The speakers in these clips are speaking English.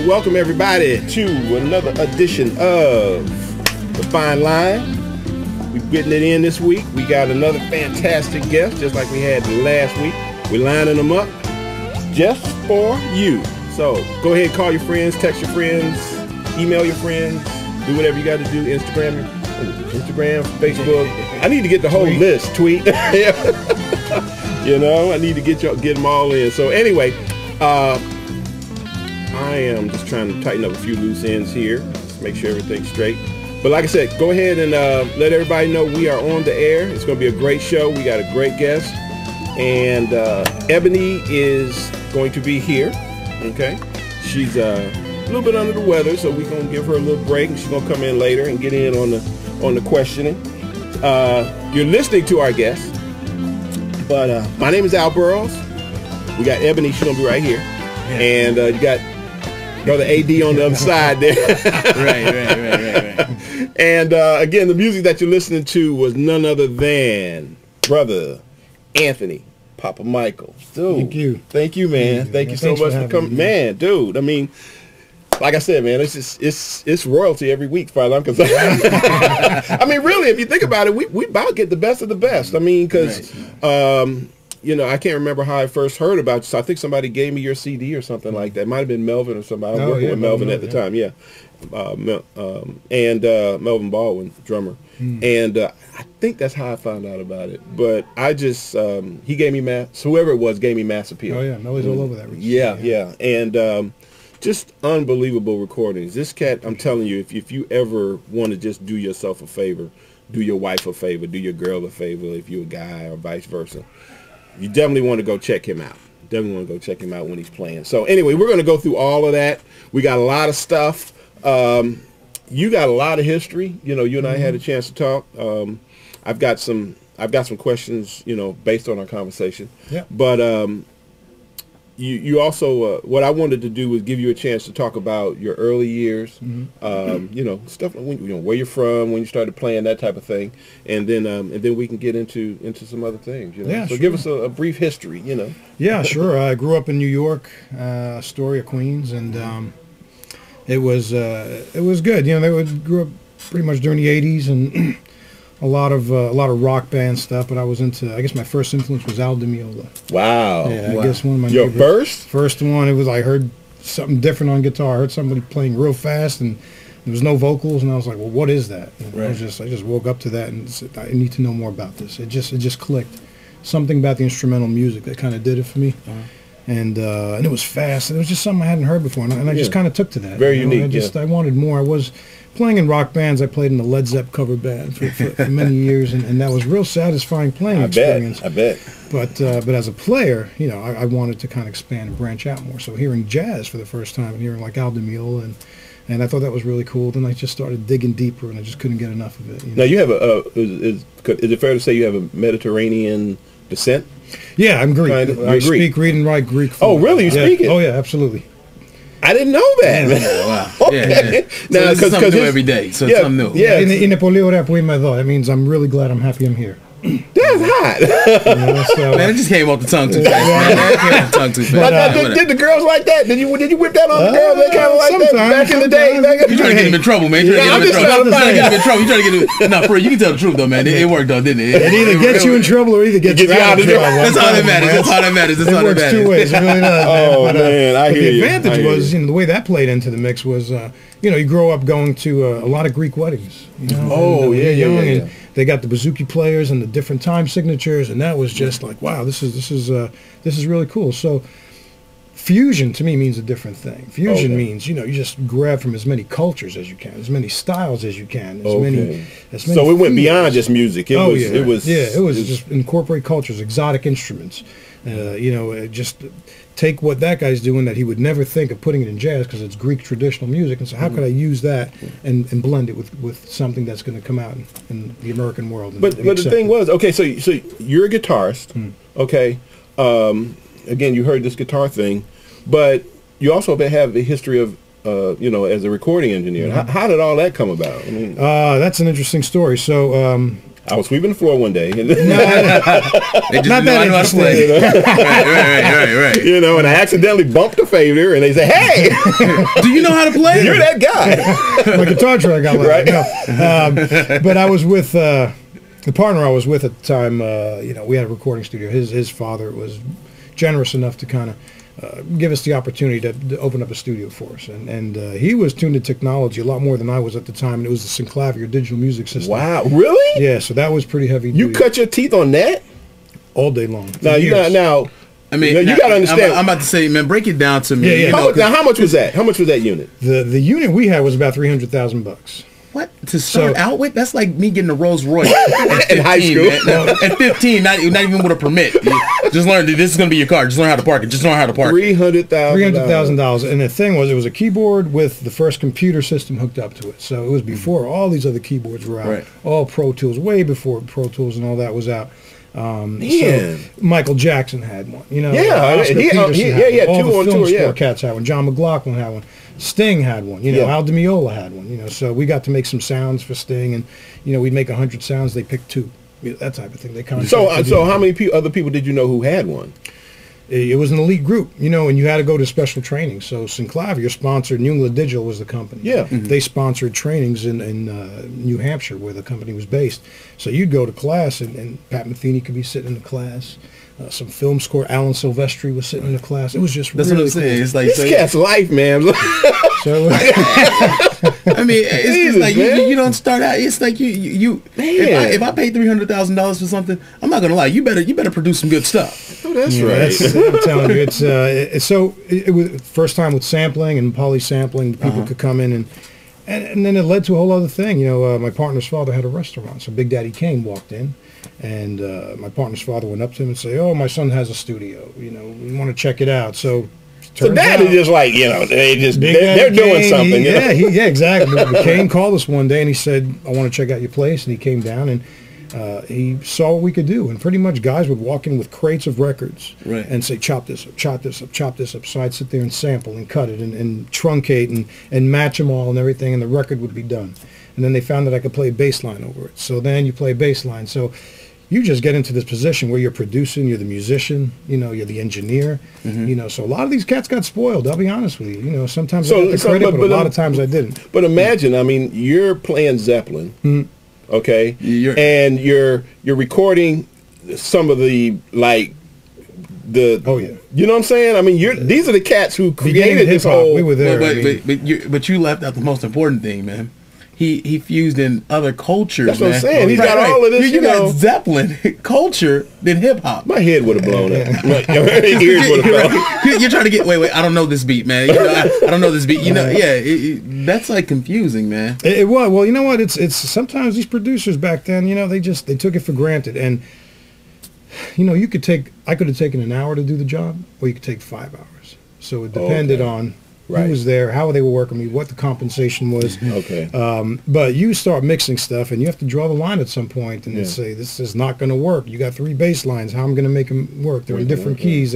right, welcome everybody to another edition of The Fine Line. We're getting it in this week. We got another fantastic guest, just like we had last week. We're lining them up just for you. So go ahead, call your friends, text your friends, email your friends, do whatever you got to do. Instagram, Facebook. I need to get the whole list. Tweet. You know, I need to get them all in. So anyway, I am just trying to tighten up a few loose ends here, just make sure everything's straight. But like I said, go ahead and let everybody know we are on the air. It's going to be a great show. We got a great guest, and Ebony is going to be here. Okay, she's a little bit under the weather, so we're going to give her a little break, and she's going to come in later and get in on the questioning. You're listening to our guest, but my name is Al Burroughs. We got Ebony. She's going to be right here, and you got Brother AD on the other side there. Right. And again, the music that you're listening to was none other than Brother Anthony Papamichael. Dude, thank you, man. Thank you so much for coming, man. Dude, I mean, like I said, man, it's royalty every week, as far as I'm concerned. I mean, really, if you think about it, we about get the best of the best. I mean, because you know, I can't remember how I first heard about you. So I think somebody gave me your CD or something like that. It might have been Melvin or somebody. I was working with Melvin at the time, and Melvin Baldwin, drummer. And I think that's how I found out about it. But I just, he gave me whoever it was gave me Mass Appeal. Oh yeah, Melvin's all over that. Yeah. And just unbelievable recordings. This cat, I'm telling you, if you ever want to just do yourself a favor, do your wife a favor, do your girl a favor, if you're a guy or vice versa, you definitely want to go check him out. Definitely want to go check him out when he's playing. So anyway, we're going to go through all of that. We got a lot of stuff. You got a lot of history. You know, you and I had a chance to talk. I've got some questions, you know, based on our conversation. Yeah. But you also, what I wanted to do was give you a chance to talk about your early years, you know, stuff like where you're from, when you started playing, that type of thing, and then we can get into some other things. You know? Yeah, so give us a brief history. You know. Yeah, sure. I grew up in New York, Astoria, Queens, and it was good. You know, grew up pretty much during the '80s and. A lot of rock band stuff, but I was into. I guess my first influence was Al Di Meola. Wow! Yeah, I guess one of my first one. It was I heard something different on guitar. I heard somebody playing real fast, and there was no vocals, and I was like, "Well, what is that?" And I just woke up to that and said, "I need to know more about this." It just clicked. Something about the instrumental music that kind of did it for me, and it was fast. And it was just something I hadn't heard before, and I just kind of took to that. Very unique. I wanted more. I was playing in rock bands. I played in the Led Zepp cover band for many years, and that was real satisfying playing experience. I bet. But as a player, you know, I wanted to kind of expand and branch out more. So hearing jazz for the first time and hearing like Al Di Meola, and I thought that was really cool. Then I just started digging deeper, and I just couldn't get enough of it. You know? Now you have is it fair to say you have a Mediterranean descent? Yeah, I'm Greek. I speak, read, and write Greek. Oh, really? You speak it? Oh, yeah, absolutely. I didn't know that. Wow. Okay. Now, so something new every day. So it's something new. Yeah. That means I'm really glad I'm happy I'm here. That's hot. Man, it just came off the tongue too fast. Did the girls like that? Did you whip that on the girls? They kind of like that back in the day. You trying to get them in trouble, man. You trying to get them in trouble. You trying to get them. No, for real, you can tell the truth though, man. It worked though, didn't it? It either gets you in trouble or either gets you out of trouble. That's all that matters. That's all that matters. That's all that matters. It works 2 ways. It really does. Oh man, I hear you. The advantage was, you know, the way that played into the mix was, you know, you grow up going to a lot of Greek weddings. Oh yeah. They got the bouzouki players and the different time signatures, and that was just like, wow, this is really cool. So fusion to me means a different thing. Fusion means, you know, you just grab from as many cultures as you can, as many styles as you can, as many. So it went beyond just music. It was just incorporate cultures, exotic instruments. You know, just take what that guy's doing that he would never think of putting it in jazz because it's Greek traditional music, and so how could I use that and blend it with something that's going to come out in the American world? But the thing was, okay, so you're a guitarist, okay. Again, you heard this guitar thing, but you also have a history of you know, as a recording engineer. How did all that come about? I mean, that's an interesting story. So I was sweeping the floor one day. And they just didn't know how to play. Right. You know, and I accidentally bumped the fader, and they say, "Hey, do you know how to play? You're that guy." My guitar track I got right. No. But I was with the partner I was with at the time. You know, we had a recording studio. His father was generous enough to kind of give us the opportunity to open up a studio for us, and he was tuned to technology a lot more than I was at the time, and it was the Synclavier digital music system. Wow, really? Yeah, so that was pretty heavy. You cut your teeth on that all day long. Now you I mean, you got to understand. I'm about to say, man, break it down to me. Yeah. You know, how much was that? How much was that unit? The unit we had was about $300,000. What? To start out with? That's like me getting a Rolls Royce in high school. At 15, not even with a permit. Just learn that this is going to be your car. Just learn how to park it. Just learn how to park it. $300,000. And the thing was, it was a keyboard with the first computer system hooked up to it. So it was before all these other keyboards were out. Right. All Pro Tools, way before Pro Tools and all that was out. So Michael Jackson had one. You know, he had all two the on film tour. score cats had one. John McLaughlin had one. Sting had one. You know, Al Di Meola had one. You know, so we got to make some sounds for Sting, and you know, we'd make 100 sounds. They picked 2. That type of thing. They so how many other people did you know who had one? It was an elite group, you know, and you had to go to special training. So Synclavier sponsored, New England Digital was the company. Yeah. Mm-hmm. They sponsored trainings in New Hampshire, where the company was based. So you'd go to class, and Pat Metheny could be sitting in the class. Some film score, Alan Silvestri was sitting in the class. It was just That's really what I'm saying. cool. It's like this cat's life, man. So, I mean, it's just like you don't start out. It's like you. If I paid $300,000 for something, I'm not gonna lie. You better produce some good stuff. Oh, that's right. I'm telling you, it was first time with sampling and poly sampling. People could come in and then it led to a whole other thing. You know, my partner's father had a restaurant, so Big Daddy Kane walked in. And my partner's father went up to him and said, "Oh, my son has a studio. You know, we want to check it out." So Dad is just like, you know, they're doing something. Yeah, exactly. Kane called us one day and he said, "I want to check out your place." And he came down and he saw what we could do. And pretty much guys would walk in with crates of records and say, "Chop this up, chop this up, chop this up." So I'd sit there and sample and cut it and truncate and match them all and everything, and the record would be done. And then they found that I could play bass line over it. So then you play bass line. So you just get into this position where you're producing, you're the musician, you know, you're the engineer, you know. So a lot of these cats got spoiled. I'll be honest with you. You know, sometimes I got the credit, but a lot of times I didn't. But imagine, I mean, you're playing Zeppelin, okay, and you're recording some of the you know what I'm saying? I mean, these are the cats who created this whole. We were there, but you left out the most important thing, man. He fused in other cultures. That's what I'm saying. He's got all of this. You got Zeppelin culture, then hip hop. My head would have blown up. My ears would have blown. You're trying to get wait. I don't know this beat, man. You know, I don't know this beat. You know, that's like confusing, man. It was. Well, you know what? It's sometimes these producers back then, you know, they took it for granted, and you know, I could have taken an hour to do the job, or you could take 5 hours. So it depended on who was there, how they were working me, what the compensation was. But you start mixing stuff, and you have to draw the line at some point and say, this is not going to work. You got 3 bass lines. How am I going to make them work? They're in different keys.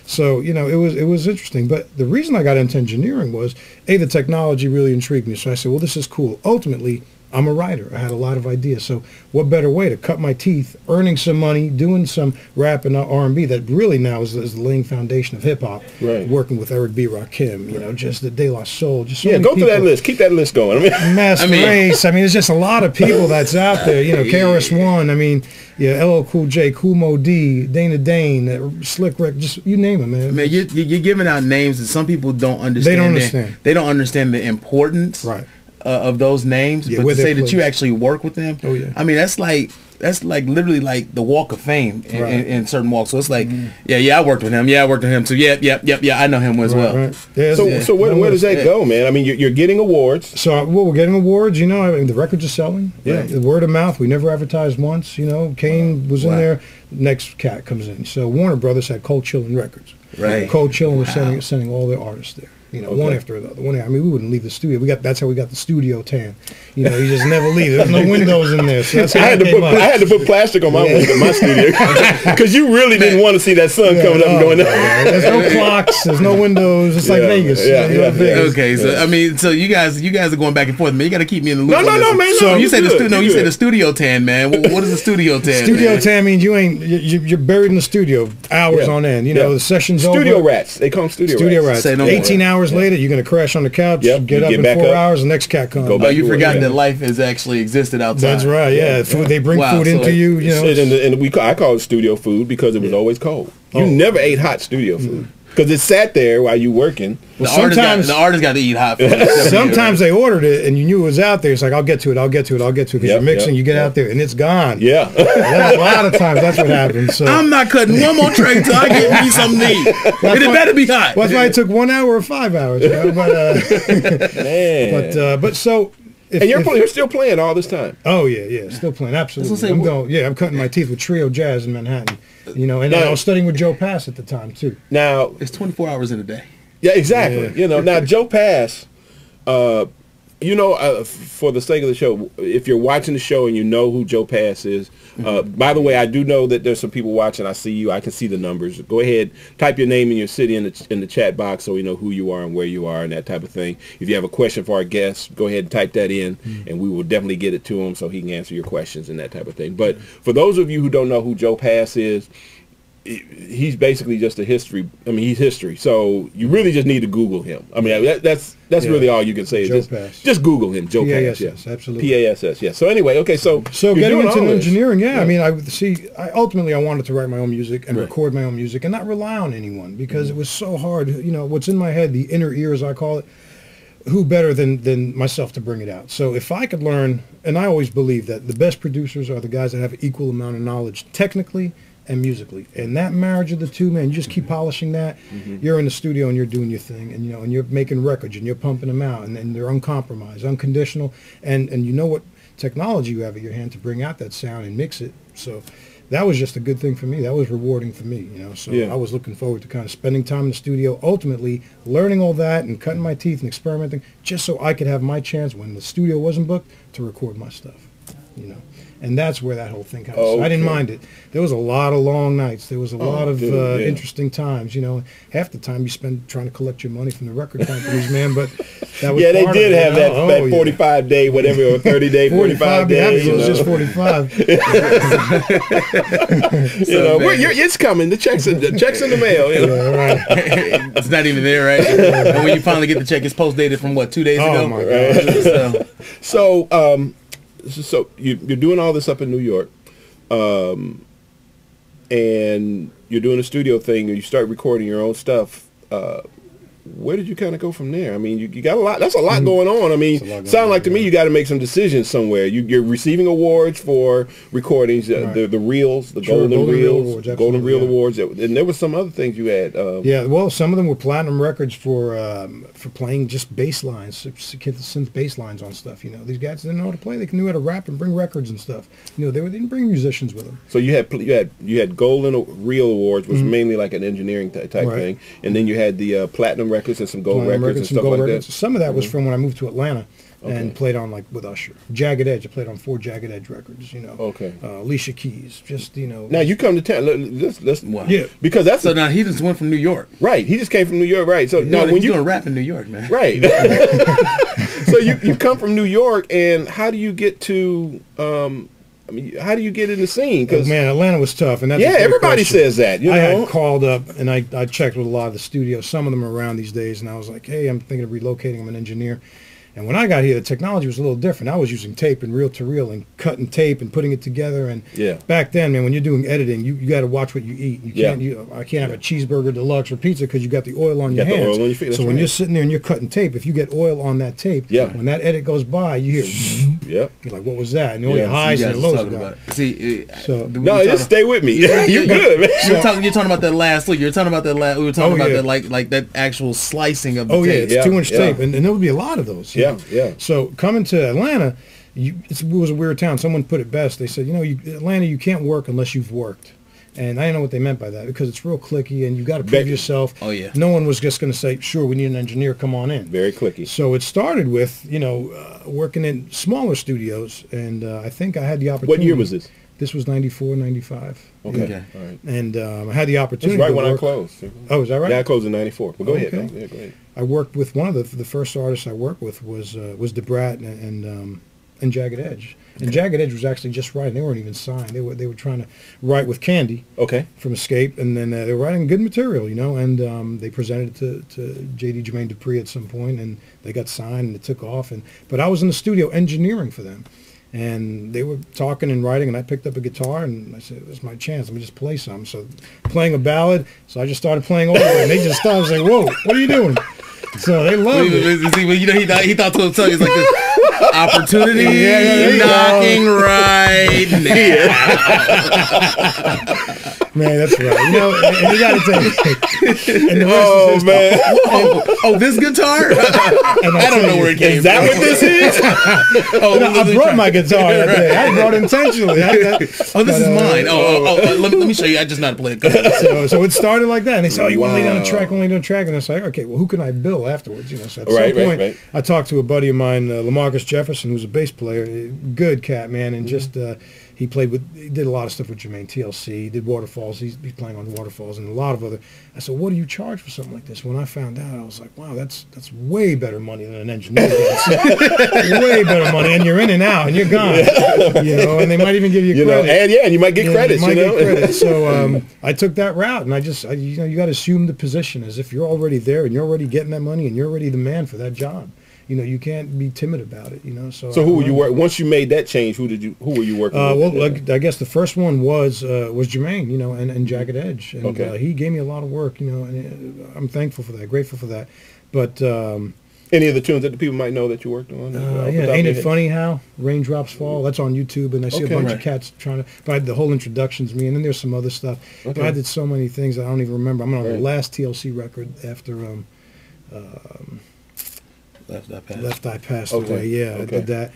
So, you know, it was interesting. But the reason I got into engineering was, the technology really intrigued me. So I said, well, this is cool. Ultimately, I'm a writer. I had a lot of ideas. So what better way to cut my teeth, earning some money, doing some rap and R&B that really now is the laying foundation of hip hop. Working with Eric B. Rakim, you know, just the De La Soul. Just so many go people. through that list. Keep that list going. Master Race. I mean, there's just a lot of people that's out there. You know, KRS-One. I mean, LL Cool J, Kool Moe Dee, Dana Dane, Slick Rick. Just you name them, man. Man, you're giving out names that some people don't understand. They don't understand. They don't understand the importance. Of those names, but to say that you actually work with them, I mean, that's like literally like the Walk of Fame in certain walks. So it's like, I worked with him. Yeah, I worked with him too. Yeah, I know him as well. So where does that go, man? I mean, you're getting awards. So we're getting awards. You know, I mean, the records are selling. The word of mouth. We never advertised once. You know, Kane was in there. Next cat comes in. So Warner Brothers had Cold Chillin' Records. Cold Chillin' was sending all their artists there. You know, one after another. I mean, we wouldn't leave the studio. That's how we got the studio tan. You know, you just never leave. There's no windows in there. So that's how I had to put plastic on my window in my studio because you really didn't want to see that sun coming up and going down. There's no clocks. There's no windows. It's like Vegas. Okay, so I mean, so you guys are going back and forth, man. You got to keep me in the loop. No, man. So you say you say the studio tan, man. What is the studio tan? Studio tan means you're buried in the studio hours on end. You know, the session's over. Studio rats. They call them studio rats. 18 hours later, you're going to crash on the couch, get up in 4 hours, the next cat comes. Oh, you forgot that life has actually existed outside. That's right, yeah. Food, they bring food into you, you know. And I call it studio food because it was always cold. You never ate hot studio food. Because it sat there while you working. Well, the artist got to eat hot food. Sometimes they ordered it and you knew it was out there. It's like, I'll get to it. Because you're mixing, you get out there and it's gone. Yeah. A lot of times that's what happens. So. I'm not cutting one more tray till I get me something to eat. And it better be hot. That's why it took 1 hour or 5 hours. You know? But so... And you're still playing all this time? Oh, yeah, still playing, absolutely. I'm cutting my teeth with Trio Jazz in Manhattan. You know, and I was studying with Joe Pass at the time, too. Now... It's 24 hours in a day. Yeah, exactly. Yeah. You know, now, Joe Pass... you know, for the sake of the show, if you're watching the show and you know who Joe Pass is, by the way, I do know that there's some people watching. I see you. I can see the numbers. Go ahead, type your name and your city in the chat box so we know who you are and where you are and that type of thing. If you have a question for our guests, go ahead and type that in, and we will definitely get it to him so he can answer your questions and that type of thing. But for those of you who don't know who Joe Pass is, he's basically just a history. I mean, he's history. So you really just need to Google him. I mean, that's really all you can say. Just Google him, Joe Pass. Yes, absolutely. P-A-S-S. Yes. So anyway, okay. So getting into engineering, I mean, ultimately I wanted to write my own music and record my own music and not rely on anyone because it was so hard. You know, what's in my head, the inner ear, as I call it. Who better than myself to bring it out? So if I could learn, and I always believe that the best producers are the guys that have an equal amount of knowledge technically and musically, and that marriage of the two, man, you just keep polishing that. You're in the studio and you're doing your thing, and and you're making records and you're pumping them out, and they're uncompromised, unconditional, and you know what technology you have at your hand to bring out that sound and mix it. So that was just a good thing for me. That was rewarding for me, So I was looking forward to kind of spending time in the studio, ultimately learning all that and cutting my teeth and experimenting, just so I could have my chance when the studio wasn't booked to record my stuff, And that's where that whole thing comes. So I didn't mind it. There was a lot of long nights. There was a lot of interesting times. Half the time you spend trying to collect your money from the record companies, man. But that was they did have that 45-day, whatever, or 30-day, 45 days. It was just 45. It's coming. The checks in the mail. Yeah, right. It's not even there, right? And when you finally get the check, it's post dated from 2 days ago. Oh my God. So you're doing all this up in New York, and you're doing a studio thing, and you start recording your own stuff. Where did you kind of go from there? I mean, you got a lot. That's a lot going on. I mean, sound like to me you got to make some decisions somewhere. You're receiving awards for recordings, the reels, the Golden Reel Awards, and there were some other things you had. Well, some of them were platinum records for playing just bass lines, synth bass lines on stuff. These guys didn't know how to play. They knew how to rap and bring records and stuff. They didn't bring musicians with them. So you had Golden Reel Awards, which was mainly like an engineering type thing, and then you had the platinum records and some gold records and stuff like that. Some of that was from when I moved to Atlanta and played on with Usher. Jagged Edge. I played on 4 Jagged Edge records. Alicia Keys. Just Now you come to town. Let's because that's now he just went from New York. Right. He just came from New York. Right. So when you're doing rap in New York, man. Right. So you come from New York, and how do you get to? How do you get in the scene? Because man, Atlanta was tough, and that's everybody says that. I had called up and I checked with a lot of the studios. Some of them are around these days, and I was like, hey, I'm thinking of relocating. I'm an engineer. And when I got here, the technology was a little different. I was using tape and reel-to-reel and cutting tape and putting it together. And back then, man, when you're doing editing, you got to watch what you eat. You can't. I can't have a cheeseburger deluxe or pizza because you got the oil on your hands. Oil on your feet. So when you're sitting there and you're cutting tape, if you get oil on that tape, when that edit goes by, you hear, you're like, what was that? And all your highs and lows about it. See, just stay with me. You're good, man. You're talking about that last look. You're talking about that last. We were talking about that like that actual slicing of the tape. It's 2-inch tape, and there would be a lot of those. Yeah. So coming to Atlanta, it was a weird town. Someone put it best. They said, Atlanta, you can't work unless you've worked. And I didn't know what they meant by that because it's real clicky and you got to prove yourself. Oh, yeah. No one was just going to say, sure, we need an engineer, come on in. Very clicky. So it started with, working in smaller studios. And I think I had the opportunity. What year was this? This was 94, 95. Okay. Yeah. All right. And I had the opportunity. That's right to when I closed. Oh, is that right? Yeah, I closed in 94. But go ahead. Okay. Yeah, go ahead. I worked with one of the first artists I worked with was DeBrat and Jagged Edge. And Jagged Edge was actually just writing. They weren't even signed. They were trying to write with Candy. Okay. From Escape, and then they were writing good material, and they presented it to J.D. Jermaine Dupri at some point, and they got signed and it took off. But I was in the studio engineering for them, and they were talking and writing, and I picked up a guitar and I said, "This is my chance. Let me just play some." So playing a ballad, so I just started playing over it, and they just stopped and was like, "Whoa, what are you doing?" So they loved it. See, he thought to himself, he's like, this opportunity knocking right here. Man, that's right. And you got to take it. Oh, man. Oh, this guitar? I don't know where it came from. Is that what this is? I brought my guitar that day. I brought it intentionally. This is mine. Let me show you. I just know how to play it. So it started like that. And they said, you want to lay down a track, only down a track. And I was like, okay, well, who can I bill afterwards? So at some point, I talked to a buddy of mine, LaMarcus Jefferson, who's a bass player, good cat, man, and just he did a lot of stuff with Jermaine, TLC, he did Waterfalls, he's playing on Waterfalls and a lot of other. I said, what do you charge for something like this? When I found out, I was like, wow, that's way better money than an engineer gets. Way better money, and you're in and out, and you're gone. And they might even give you credit. And you might get credits, get credit. So I took that route, and you got to assume the position as if you're already there, and you're already getting that money, and you're already the man for that job. You can't be timid about it. So who were you work? Once you made that change, who were you working with? Well, I guess the first one was Jermaine, and Jagged Edge, and he gave me a lot of work, and I'm thankful for that, grateful for that. But any of the tunes that the people might know that you worked on? Ain't It Funny How Raindrops Fall? That's on YouTube, and I see a bunch of cats trying to. But the whole introduction's me, and then there's some other stuff. But I did so many things that I don't even remember. I'm on the last TLC record after. Left Eye passed away. Yeah, I did that.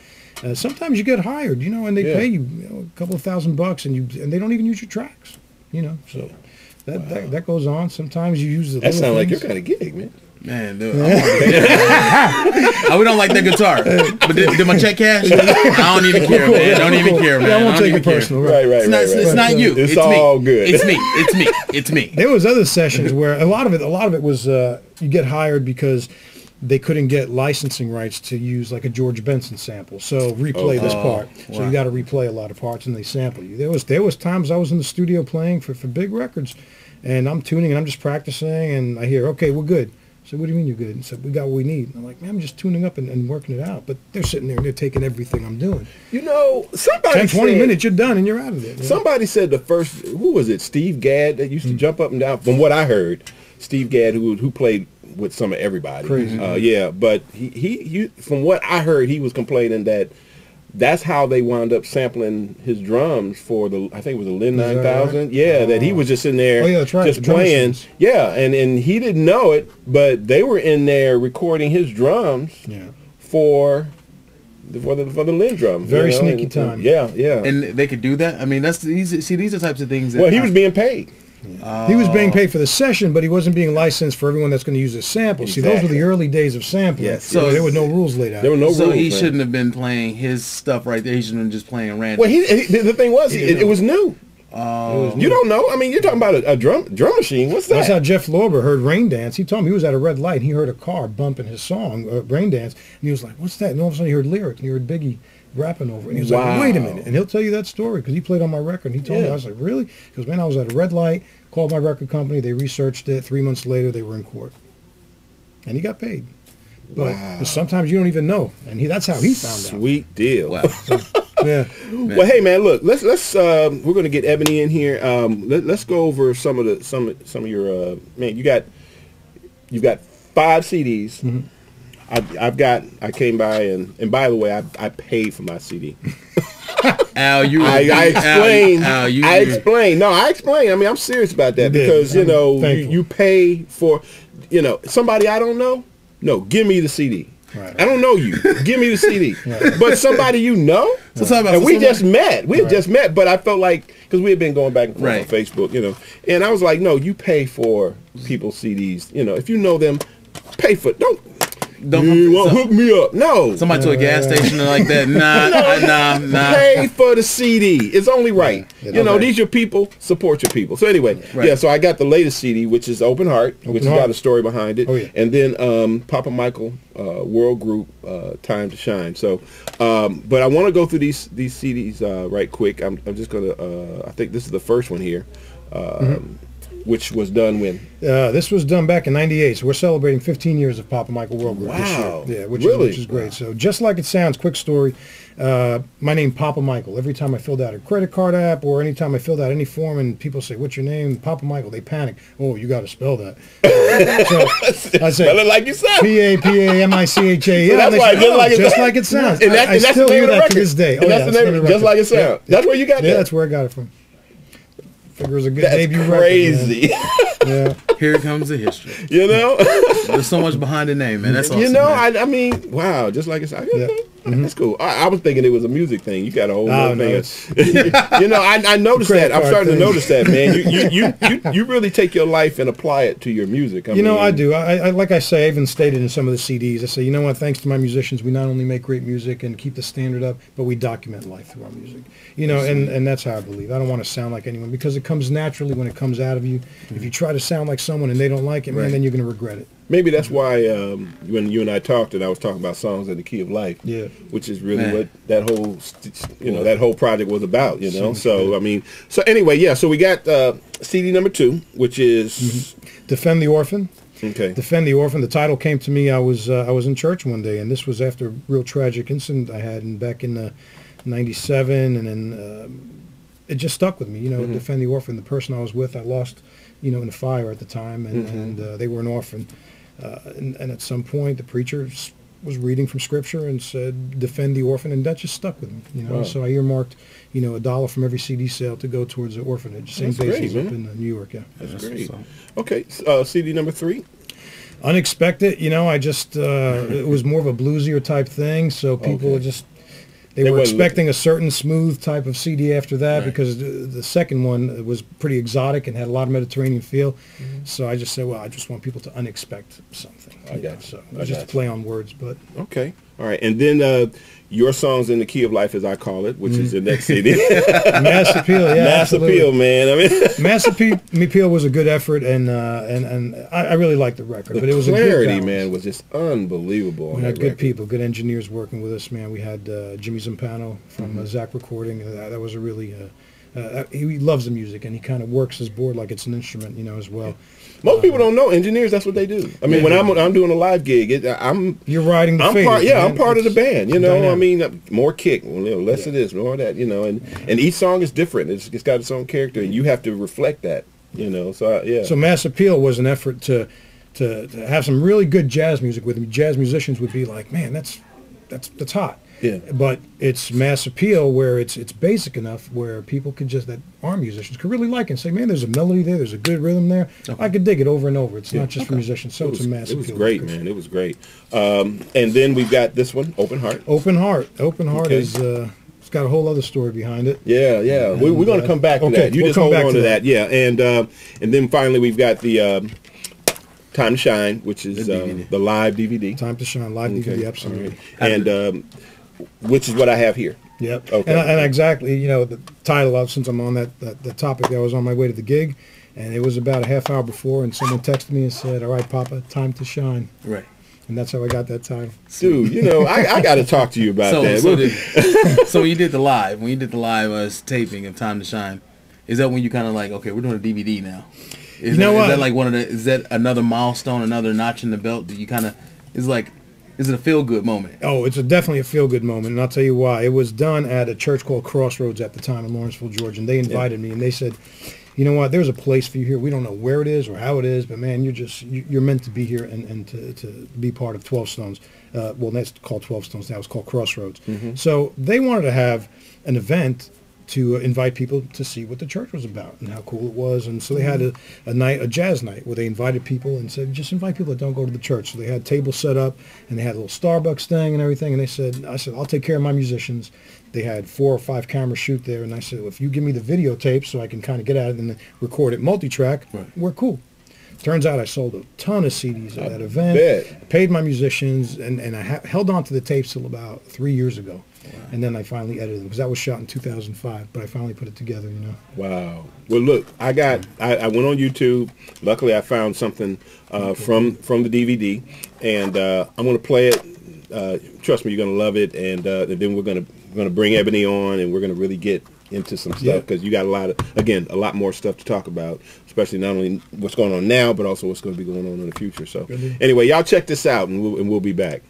Sometimes you get hired, and they pay you, a couple of $1,000, and they don't even use your tracks, So that goes on. Sometimes you use the. That sounds like your kind of gig, man. Man, dude, we don't like that guitar. But did my check cash? I don't even care, man. Don't even care, man. I won't take it personal. Right. It's not you. It's all good. It's me. There was other sessions where a lot of it was you get hired because they couldn't get licensing rights to use like a George Benson sample. So replay this part. Wow. So you got to replay a lot of parts, and they sample you. There was times I was in the studio playing for big records, and I'm tuning and I'm just practicing, and I hear, okay, we're good. So what do you mean you're good? And so we got what we need. And I'm like, man, I'm just tuning up and working it out. But they're sitting there and they're taking everything I'm doing. Somebody 10, 20 minutes, you're done and you're out of there. Somebody said the first, who was it? Steve Gadd that used to jump up and down. From what I heard, Steve Gadd, who played with some of everybody. Crazy. But he from what I heard, he was complaining that that's how they wound up sampling his drums for I think it was the Lin 9000. Right? Yeah, that he was just in there just playing. Yeah, and he didn't know it, but they were in there recording his drums for the Lin drums. Very sneaky time. Yeah. And they could do that? I mean, these are types of things that... Well, he was being paid. He was being paid for the session, but he wasn't being licensed for everyone that's going to use his samples. Exactly. See, those were the early days of sampling. Yes. So there were no rules laid out. There were no rules. So he shouldn't have been playing his stuff right there. He should have been just playing random. Well, the thing was, it was new. You don't know. I mean, you're talking about a drum machine. What's that? That's how Jeff Lorber heard Rain Dance. He told me he was at a red light and he heard a car bumping his song, Rain Dance, and he was like, what's that? And all of a sudden he heard lyrics and he heard Biggie rapping over it. And he was like, wait a minute. And he'll tell you that story because he played on my record. And he told me, I was like, really? Because, man, I was at a red light, called my record company, they researched it. 3 months later, they were in court. And he got paid. But sometimes you don't even know. And that's how he found out. Sweet deal. Wow. Yeah. Well, hey man, look, let's we're gonna get Ebony in here. Let's go over some of your man. You've got 5 CDs. Mm-hmm. I came by and by the way, I paid for my CD. Al, I explained. No, I explained. I mean, I'm serious about that because you pay for somebody I don't know. No, give me the CD. Right. I don't know you. Give me the CD. Right. But somebody you know. And we just met. We had just met, but I felt like because we had been going back and forth on Facebook, you know, and I was like, no, you pay for people's CDs. You know, if you know them, pay for it. Don't hook me up. No. Somebody to a gas station like that. Nah. Pay for the CD. It's only right. You know, these your people. Support your people. So anyway, yeah. So I got the latest CD, which is Open Heart, which has got a story behind it, and then Papamichael, World Group, Time to Shine. So, but I want to go through these CDs right quick. I'm just gonna. I think this is the first one here. Which was done when? This was done back in '98, so we're celebrating 15 years of Papamichael World Group this year. Yeah, which is great. So just like it sounds, quick story. My name Papamichael. Every time I filled out a credit card app or anytime I filled out any form and people say, "What's your name?" Papamichael, they panic. Oh, you got to spell that. So I say, spell it like you said. P-A-P-A-M-I-C-H-A. Yeah, that's right, just like it sounds. And I still hear that to this day. And that's the name, just like it sounds. That's where you got that? Yeah, that's where I got it from. Figure was a good debut record. Crazy. Yeah. Here comes the history. You know, there's so much behind the name, man. That's awesome. You know, I mean, wow, just like it's. That's cool. I was thinking it was a music thing. You got a whole other thing. You know, I noticed that. I'm starting to notice that, man. You really take your life and apply it to your music. I know, I do. I like I say, I even stated in some of the CDs, I say, you know what, thanks to my musicians, we not only make great music and keep the standard up, but we document life through our music. You know, and that's how I believe. I don't want to sound like anyone because it comes naturally when it comes out of you. If you try to sound like someone and they don't like it, man, then you're going to regret it. Maybe that's why when you and I talked, and I was talking about songs in the key of life, which is really what that whole, that whole project was about, you know. So I mean, so anyway, yeah. So we got CD number 2, which is Defend the Orphan. Okay. Defend the Orphan. The title came to me. I was in church one day, and this was after a real tragic incident I had back in '97, and then it just stuck with me. You know, Defend the Orphan. The person I was with, I lost, in a fire at the time, and they were an orphan. And at some point, the preacher was reading from Scripture and said, "Defend the orphan," and that just stuck with me. Wow. So I earmarked, $1 from every CD sale to go towards the orphanage. St. Basil's up in New York. Yeah, that's great. Okay, CD number 3. Unexpected. I just it was more of a bluesier type thing, so people They were expecting a certain smooth type of CD after that because the second one was pretty exotic and had a lot of Mediterranean feel. So I just said, well, I just want people to unexpect something. I got you. So just a play on words, but okay, all right. And then your songs in the key of life, as I call it, which is the next CD. Mass Appeal, yeah, Mass Appeal, man. I mean, Mass Appeal was a good effort, and I really liked the record. But it was clarity, a good man, was just unbelievable. We had good people, good engineers working with us, man. We had Jimmy Zampano from Zach Recording. That was a really he loves the music, and he kind of works his board like it's an instrument, as well. Most people don't know engineers. That's what they do. I mean, when I'm doing a live gig, you're riding the faders, I'm part of the band. Dynamic. I mean, more kick, less of this, more of that. And each song is different. It's got its own character, and you have to reflect that. So So Mass Appeal was an effort to have some really good jazz music with me. Jazz musicians would be like, man, that's hot. Yeah. But it's Mass Appeal where it's basic enough where people could that our musicians could really like it and say, man, there's a melody there, there's a good rhythm there. I could dig it over and over. It's not just for musicians. So it's a Mass Appeal. It was great, man. It was great. And then we've got this one, Open Heart. Open Heart is it's got a whole other story behind it. Yeah. We're going to come back to that. You just hold on to that. Yeah. And then finally we've got the Time to Shine, which is the live DVD. Time to Shine, live DVD, absolutely. Right. And which is what I have here. Yep. Okay. And exactly, the title of, since I'm on that topic, I was on my way to the gig, and it was about a half hour before, and someone texted me and said, "All right, Papa, time to shine." Right. And that's how I got that title. Dude, I got to talk to you about that. So when you did the live taping of Time to Shine, is that when you kind of like, okay, we're doing a DVD now? Is that like is that another milestone, another notch in the belt that you kind of, is it a feel-good moment? Oh, it's definitely a feel-good moment, and I'll tell you why. It was done at a church called Crossroads at the time in Lawrenceville, Georgia, and they invited me, and they said, you know what, there's a place for you here. We don't know where it is or how it is, but, man, you're meant to be here and to be part of 12 Stones. Well, that's called 12 Stones now. It's called Crossroads. So they wanted to have an event to invite people to see what the church was about and how cool it was. And so they had a jazz night where they invited people and said, just invite people that don't go to the church. So they had tables set up and they had a little Starbucks thing and everything. And I said, I'll take care of my musicians. They had 4 or 5 cameras shoot there. And I said, well, if you give me the videotape so I can kind of get at it and record it multi-track, we're cool. Turns out I sold a ton of CDs at that event, paid my musicians, and I held on to the tapes till about 3 years ago. Wow. And then I finally edited them because that was shot in 2005, but I finally put it together, you know. Wow. Well, look, I went on YouTube. Luckily, I found something from the DVD, and I'm going to play it. Trust me, you're going to love it, and then we're going to bring Ebony on, and we're going to really get into some stuff because you got a lot more stuff to talk about, especially not only what's going on now, but also what's going to be going on in the future. So anyway, y'all check this out, and we'll be back.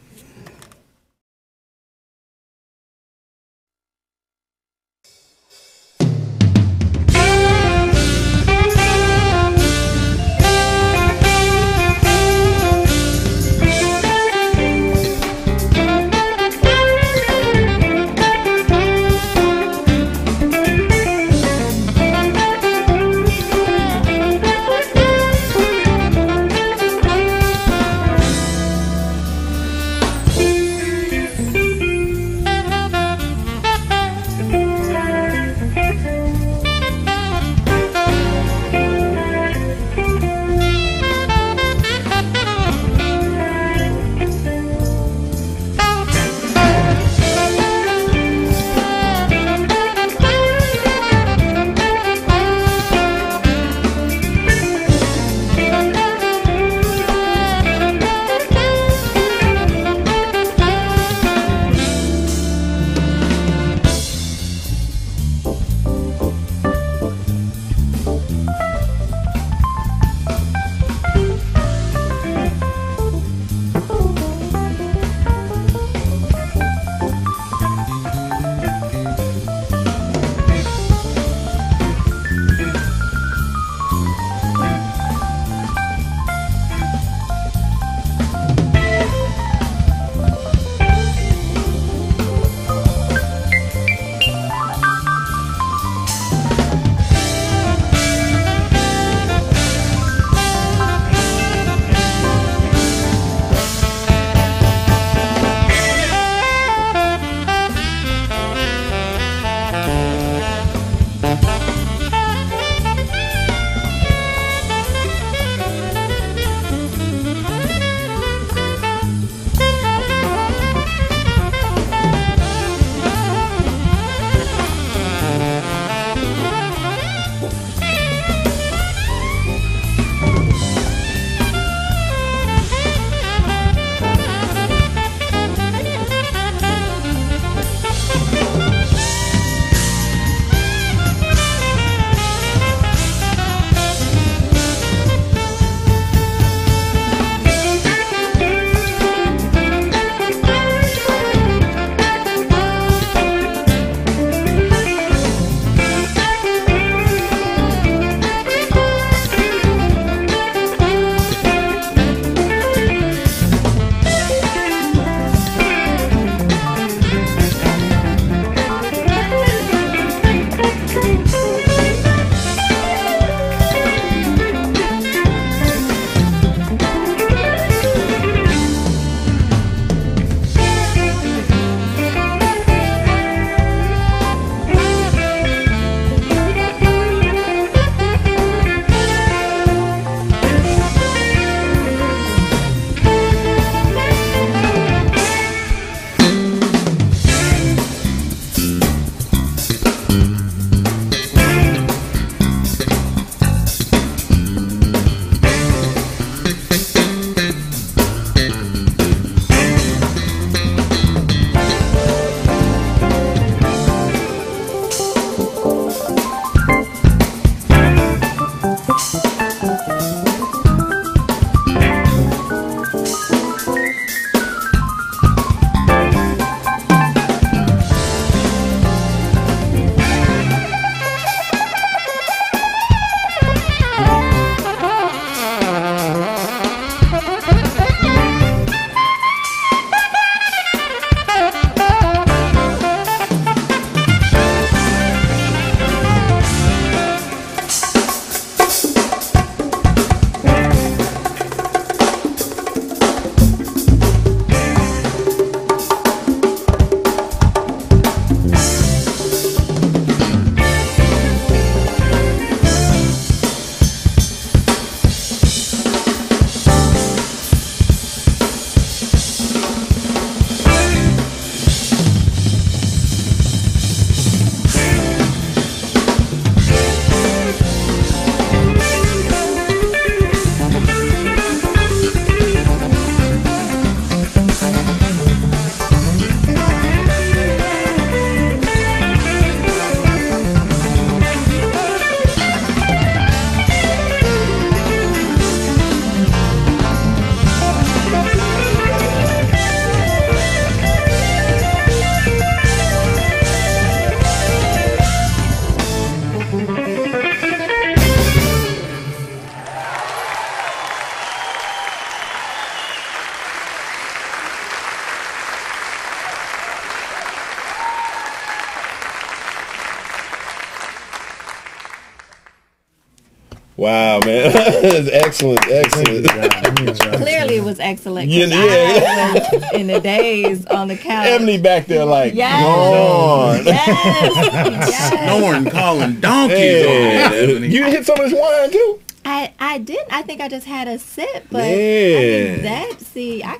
Wow, man. That's excellent. Clearly it was excellent. Yeah. I was in the days on the couch. Ebony back there like, yes. gone. Yes. Snoring, calling donkeys. Hey. You hit some of this wine too? I didn't. I think I just had a sip, but I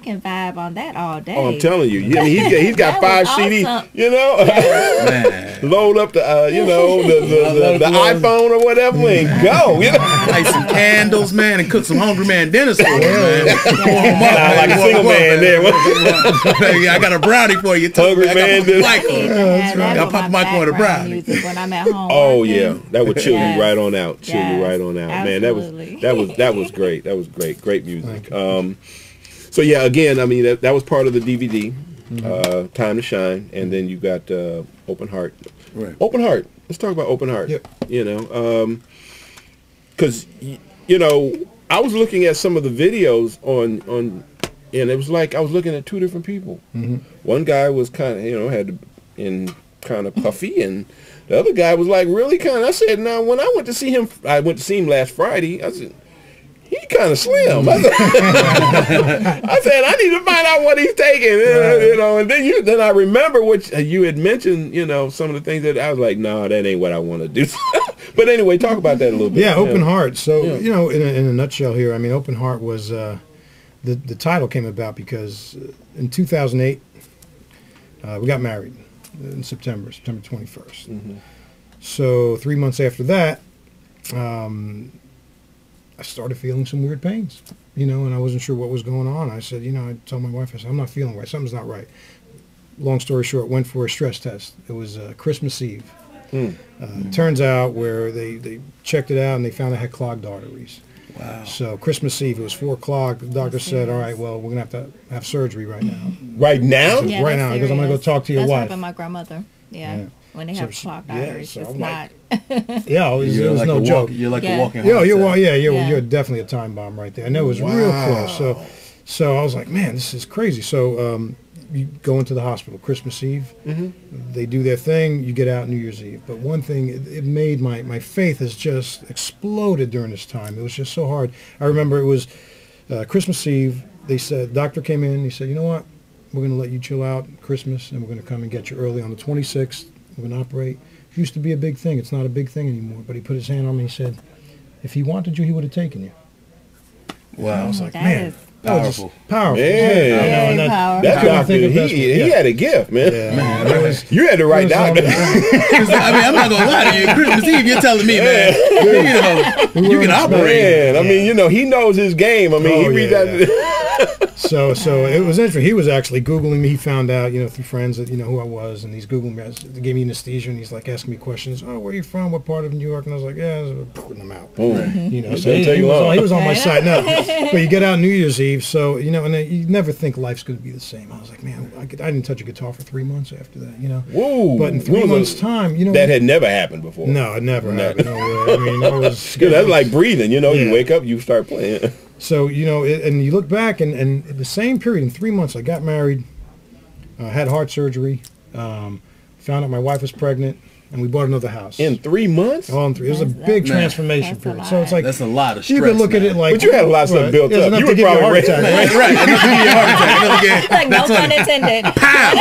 can vibe on that all day. Oh, I'm telling you, he's got 5 CDs. Awesome. You know, load up the the iPhone or whatever and go. You know, light some candles, man, and cook some hungry man dinners for you, man. Like a single man there. I got a brownie for you. Hungry man dinner. Got Papamichael with a brownie. When I'm at home. Oh yeah, that would chill you right on out. Chill you right on out, man. That was great. That was great. Great music. So yeah, again, I mean that was part of the DVD, Time to Shine, and then you got Open Heart. Right. Open Heart. Let's talk about Open Heart. Yep. You know, because I was looking at some of the videos on, and it was like I was looking at 2 different people. One guy was kind of kind of puffy, and the other guy was like really kind of. I said, now when I went to see him last Friday. I said, he kind of slim. I said, I need to find out what he's taking. And then I remember what you had mentioned. Some of the things that I was like, no, that ain't what I want to do. But anyway, talk about that a little bit. Yeah, Open Heart. So in a nutshell here, I mean, Open Heart was the title came about because in 2008 we got married. In September 21st. So 3 months after that, I started feeling some weird pains, and I wasn't sure what was going on. I said, I told my wife, I said, I'm not feeling right. Something's not right. Long story short, went for a stress test. It was Christmas Eve. Turns out where they checked it out and they found I had clogged arteries. Wow. So Christmas Eve, it was 4 o'clock. The doctor said, all right, well, we're going to have surgery right now. Right now? Yeah, right now, because I'm going to go talk to your wife. That's happened to my grandmother. Yeah. When they have clogged arteries, so it's not. Like, it was no joke. You're like a walking. You're definitely a time bomb right there. And it was real close. So I was like, man, this is crazy. So you go into the hospital Christmas Eve. They do their thing. You get out New Year's Eve. But one thing, it made my faith has just exploded during this time. It was just so hard. I remember it was Christmas Eve. They said, doctor came in. He said, you know what? We're going to let you chill out Christmas, and we're going to come and get you early on the 26th. We're going to operate. It used to be a big thing. It's not a big thing anymore. But he put his hand on me and he said, if he wanted you, he would have taken you. Wow. I was like, man. Powerful. Powerful. Yeah. That doctor, he had a gift, man. Yeah. You had the right doctor. I mean, I'm not going to lie to you. Christmas Eve, you're telling me, man, you can operate. Man, I mean, he knows his game. I mean, he reads that. So it was interesting. He was actually Googling me. He found out, through friends that, who I was, and he's Googling me. They gave me anesthesia, and he's like asking me questions. Oh, where are you from? What part of New York? And I was like, yeah, putting them out. So he was on my side. No, but you get out New Year's Eve, so, and you never think life's going to be the same. I was like, man, I didn't touch a guitar for 3 months after that, Whoa. But in 3 months' time, that had never happened before. No, it never happened. No way. I mean, I was... That's like breathing, you wake up, you start playing. So, and you look back, and the same period, in 3 months, I got married, had heart surgery, found out my wife was pregnant, and we bought another house. In 3 months? All in 3. It was a big transformation period. So it's like... That's a lot of stress. You could look at it like... But you had a lot of stuff built up. You were probably ready. Right. Enough to give you a heart attack. Like, no pun intended. Pow!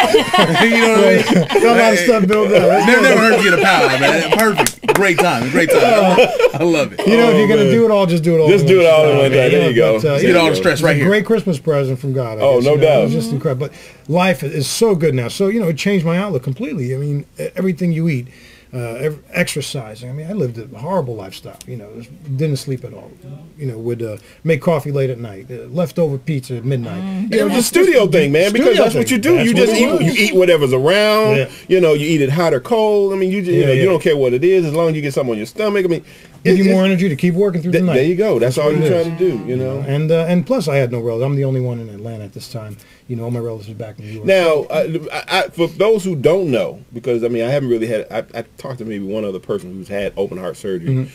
You know what I mean? Got a lot of stuff built up. Never heard you get a pow, man. Perfect. Great time. I love it. If you're going to do it all, just do it all. Just do it all in one day. There you go. Get all the stress right here. Great Christmas present from God. Oh, no doubt. It was just incredible. But life is so good now. So, it changed my outlook completely. I mean, everything you eat. Exercising. I mean, I lived a horrible lifestyle. Didn't sleep at all. Would make coffee late at night. Leftover pizza at midnight. It was a studio thing, man. Because that's what you do. You just eat whatever's around. You eat it hot or cold. I mean, you don't care what it is as long as you get something on your stomach. I mean, give you more energy to keep working through the night. There you go. That's all you're trying to do. And plus, I had no relatives. I'm the only one in Atlanta at this time. All my relatives are back in New York. Now, for those who don't know, because I mean, I haven't really had. I talked to maybe one other person who's had open heart surgery.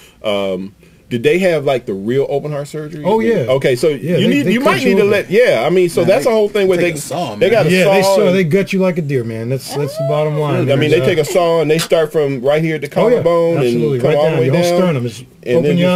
Did they have like the real open heart surgery? Oh yeah. Okay, so you might need to let. Yeah, I mean, so that's the whole thing where they got a saw. They gut you like a deer, man. That's the bottom line. I mean, they take a saw and they start from right here at the collarbone and come all the way your down. Whole sternum is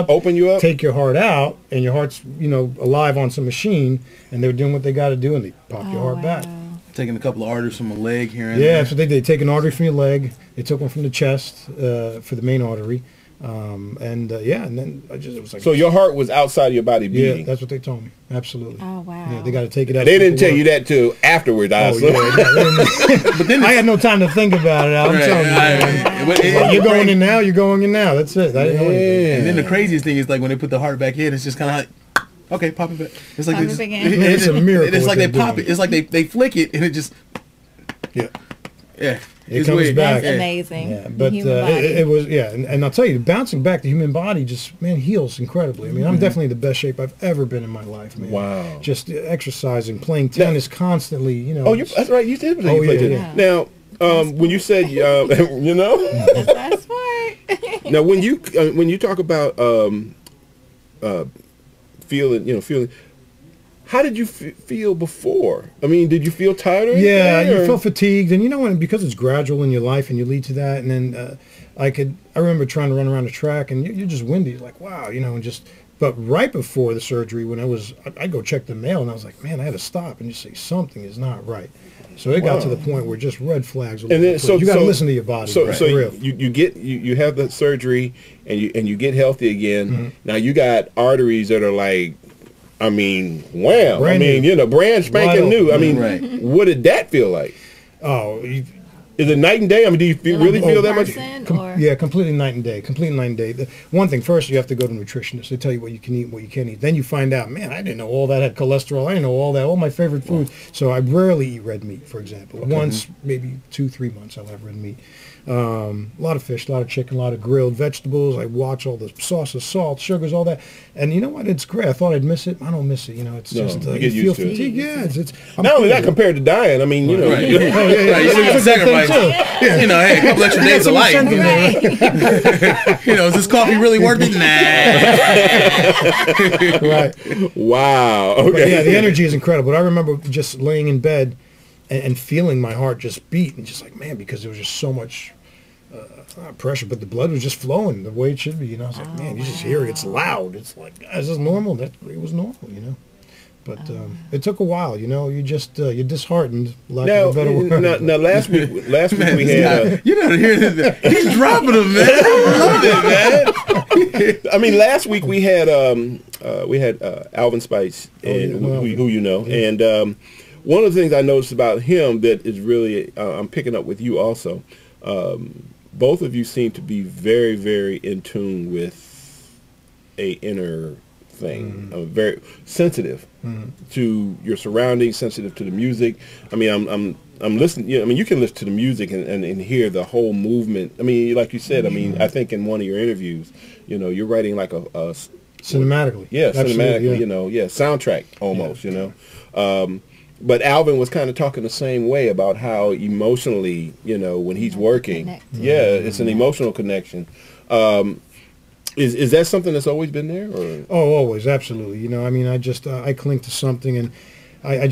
open you up. Take your heart out, and your heart's alive on some machine, and they're doing what they got to do, and they pop your heart back. Taking a couple of arteries from a leg here and there. Yeah, so they take an artery from your leg. They took one from the chest for the main artery. And then it was like. So your heart was outside of your body beating. Yeah, that's what they told me. Absolutely. Oh wow. Yeah, they got to take it out. They didn't tell you that till afterwards. But then I had no time to think about it. I'm telling you, you're going in now. You're going in now. That's it. I didn't know anything. And then the craziest thing is like when they put the heart back in, it's just kind of like, okay, pop it back. It's like it's a miracle. It's like they pop it. It's like they flick it and it just. Yeah. It comes back. That's amazing. Yeah, but it was and I'll tell you, bouncing back, the human body just heals incredibly. I mean, I'm definitely the best shape I've ever been in my life, man. Wow. Just exercising, playing tennis constantly, Oh, that's right. You did play tennis. Yeah. Now, when you said That's smart. Now, when you talk about feeling. How did you feel before? I mean, did you feel tired or anything? Yeah, you feel fatigued, and because it's gradual in your life, and you lead to that. And then I remember trying to run around the track, and you're just windy, like wow, and just. But right before the surgery, when I'd go check the mail, and I was like, man, I had to stop and just say something is not right. So it got to the point where just red flags. And then, so you got to listen to your body. So you have the surgery, and you get healthy again. Mm-hmm. Now you got arteries that are like. I mean, wham! Brand spanking new. I mean, what did that feel like? Oh, is it night and day? I mean, do you really feel that much? Yeah, completely night and day. Completely night and day. One thing first, you have to go to nutritionists. They tell you what you can eat, and what you can't eat. Then you find out, man, I didn't know all that had cholesterol. I didn't know all my favorite foods. So I rarely eat red meat, for example. Okay. Once, maybe 2-3 months, I'll have red meat. A lot of fish, a lot of chicken, a lot of grilled vegetables. I watch all the sauces, salt, sugars, all that. And you know what? It's great. I thought I'd miss it. I don't miss it. It's just you feel fatigue. Yeah, it's not only that compared to dying. I mean, you sacrifice. Hey, a couple extra days of life. Is this coffee really worth it? Nah. Right. Wow. Okay. But yeah, the energy is incredible. But I remember just laying in bed and feeling my heart just beat, and just like, man, because there was just so much pressure, but the blood was just flowing the way it should be. I was like, man, you just hear it. It's loud. It's like, is this normal? It was normal, But it took a while, you just you're disheartened. Lack of a better word. Now, last week we had. You know, hear this? He's dropping them, man. I love it, man. I mean, last week we had Alvin Spice, and who you know, and one of the things I noticed about him that is really I'm picking up with you also. Both of you seem to be very, very in tune with a inner thing, very sensitive to your surroundings, sensitive to the music. I mean, I'm listening. Yeah, I mean, you can listen to the music and hear the whole movement. I mean, like you said, I mean, I think in one of your interviews, you're writing like a cinematically. Yeah, cinematically. Yeah. Soundtrack almost. But Alvin was kind of talking the same way about how emotionally, when he's working, it's an emotional connection. Is that something that's always been there? Or? Oh, always, absolutely. I mean, I cling to something, and I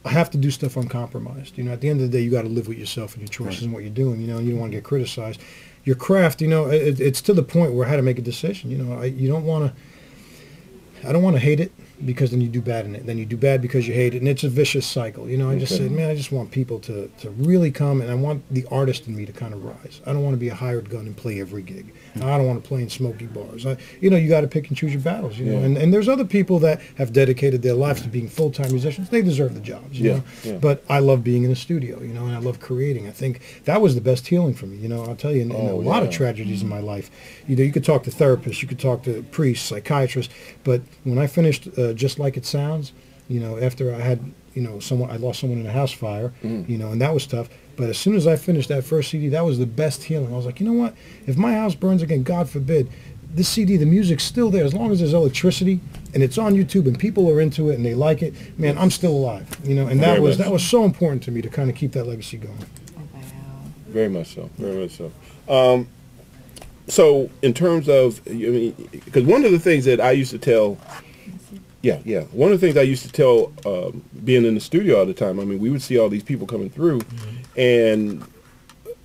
have to do stuff uncompromised. At the end of the day, you got to live with yourself and your choices and what you're doing. And you don't want to get criticized. Your craft, it's to the point where I had to make a decision. You don't want to. I don't want to hate it, because then you do bad in it. Then you do bad because you hate it, and it's a vicious cycle. I just said, man, I just want people to really come, and I want the artist in me to kind of rise. I don't want to be a hired gun and play every gig. I don't want to play in smoky bars. You got to pick and choose your battles. And there's other people that have dedicated their lives to being full-time musicians. They deserve the jobs. But I love being in the studio. And I love creating. I think that was the best healing for me. I'll tell you, in a lot of tragedies in my life. You could talk to therapists, you could talk to priests, psychiatrists, but when I finished Just Like It Sounds, after I had, I lost someone in a house fire, and that was tough. But as soon as I finished that first CD, that was the best healing. I was like, you know what? If my house burns again, God forbid, this CD, the music's still there. As long as there's electricity and it's on YouTube and people are into it and they like it, man, I'm still alive. And that was so important to me to kind of keep that legacy going. Very much so. Very much so. So in terms of, because one of the things that I used to tell, one of the things I used to tell, being in the studio all the time, I mean, we would see all these people coming through, and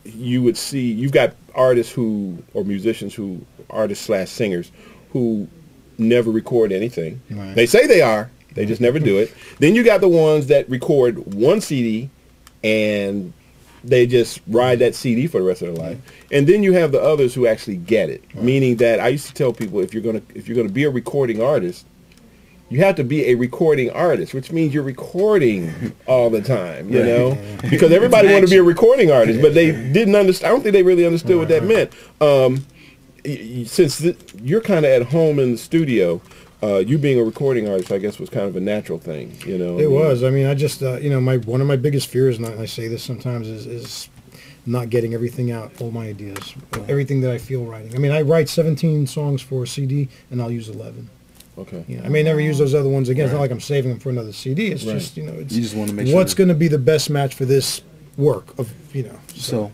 you would see, you've got artists who, or musicians who, artists/singers, who never record anything. Right. They say they are, they just never do it. Then you got the ones that record one CD, and they just ride that CD for the rest of their life. And then you have the others who actually get it. Right. Meaning that I used to tell people, if you're gonna be a recording artist, you have to be a recording artist, which means you're recording all the time, you know? Because everybody wanted to be a recording artist, but they didn't understand. I don't think they really understood what that meant. Since you're kind of at home in the studio, you being a recording artist, I guess, was kind of a natural thing, you know? It was. I mean, I just, one of my biggest fears, and I say this sometimes, is not getting everything out, all my ideas, everything that I feel writing. I mean, I write 17 songs for a CD, and I'll use 11. Okay. You know, I may never use those other ones again. It's not like I'm saving them for another CD. It's just, you just want to make what's going to be the best match for this work of, So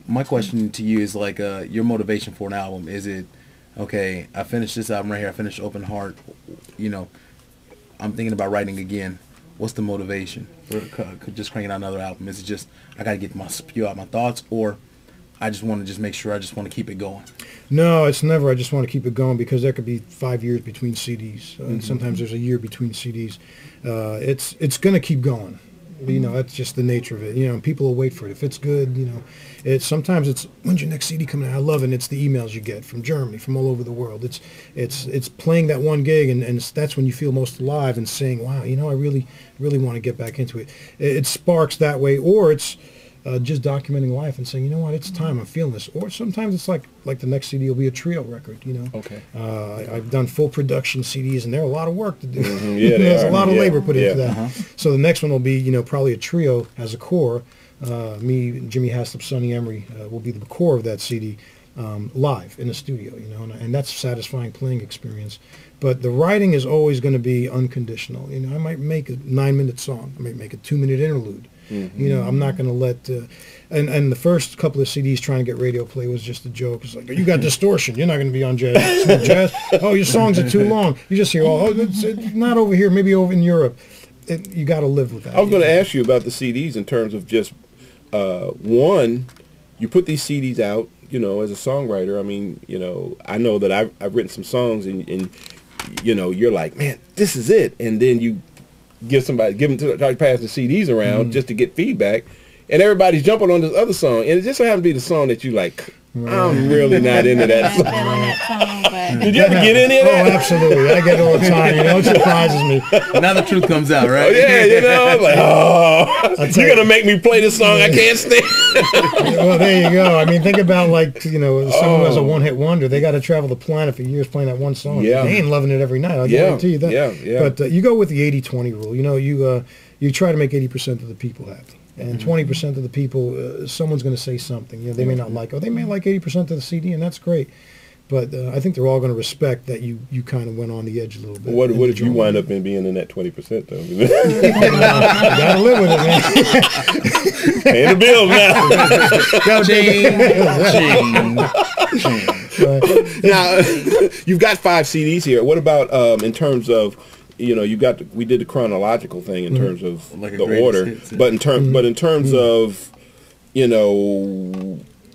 my question to you is like, your motivation for an album, is it, okay, I finished this album right here, I finished Open Heart, I'm thinking about writing again. What's the motivation for just cranking out another album? Is it just, I got to get spew out my thoughts, or I just want to just make sure I just want to keep it going? No, it's never. I just want to keep it going, because there could be 5 years between CDs, and sometimes there's a year between CDs. It's going to keep going. That's just the nature of it. People will wait for it. If it's good, sometimes it's, when's your next CD coming out? I love it. And it's the emails you get from Germany, from all over the world. It's playing that one gig, and that's when you feel most alive and saying, wow, I really want to get back into it. It sparks that way, or it's just documenting life and saying, you know what, it's time, I'm feeling this. Or sometimes it's like the next CD will be a trio record, Okay. I've done full production CDs, and they're a lot of work to do. Yeah, there's a lot of labor put into that. So the next one will be, probably a trio as a core. Me, Jimmy Haslip, Sonny Emery will be the core of that CD, live in the studio, and that's a satisfying playing experience. But the writing is always going to be unconditional. I might make a 9-minute song. I might make a 2-minute interlude. I'm not going to let, and the first couple of CDs trying to get radio play was just a joke. It's like, oh, you got distortion. You're not going to be on jazz. Oh, your songs are too long. You just hear, it's not over here, maybe over in Europe. You got to live with that. I was going to ask you about the CDs in terms of just, one, you put these CDs out, as a songwriter. I mean, I know that I've written some songs, and you're like, man, this is it. And then you give them to pass the CDs around just to get feedback, and everybody's jumping on this other song, and it just so happens to be the song that you like. I'm really not into that song. Did you ever get any of that? Oh, absolutely. I get it all the time. It surprises me. Now the truth comes out, right? Oh, yeah, I'm like, you're going to make me play this song I can't stand. Well, there you go. I mean, think about, someone who has a one-hit wonder. They got to travel the planet for years playing that one song. Yeah. They ain't loving it every night. I'll guarantee you that. Yeah. But you go with the 80-20 rule. You try to make 80% of the people happy. And 20% of the people, someone's going to say something. They may not like, they may like 80% of the CD, and that's great. But I think they're all going to respect that you kind of went on the edge a little bit. What if you wind up in being in that 20%, though? You got to live with it, man. Paying the bills now. Now, you've got 5 CDs here. What about in terms of, we did the chronological thing in terms of the order, but in terms of,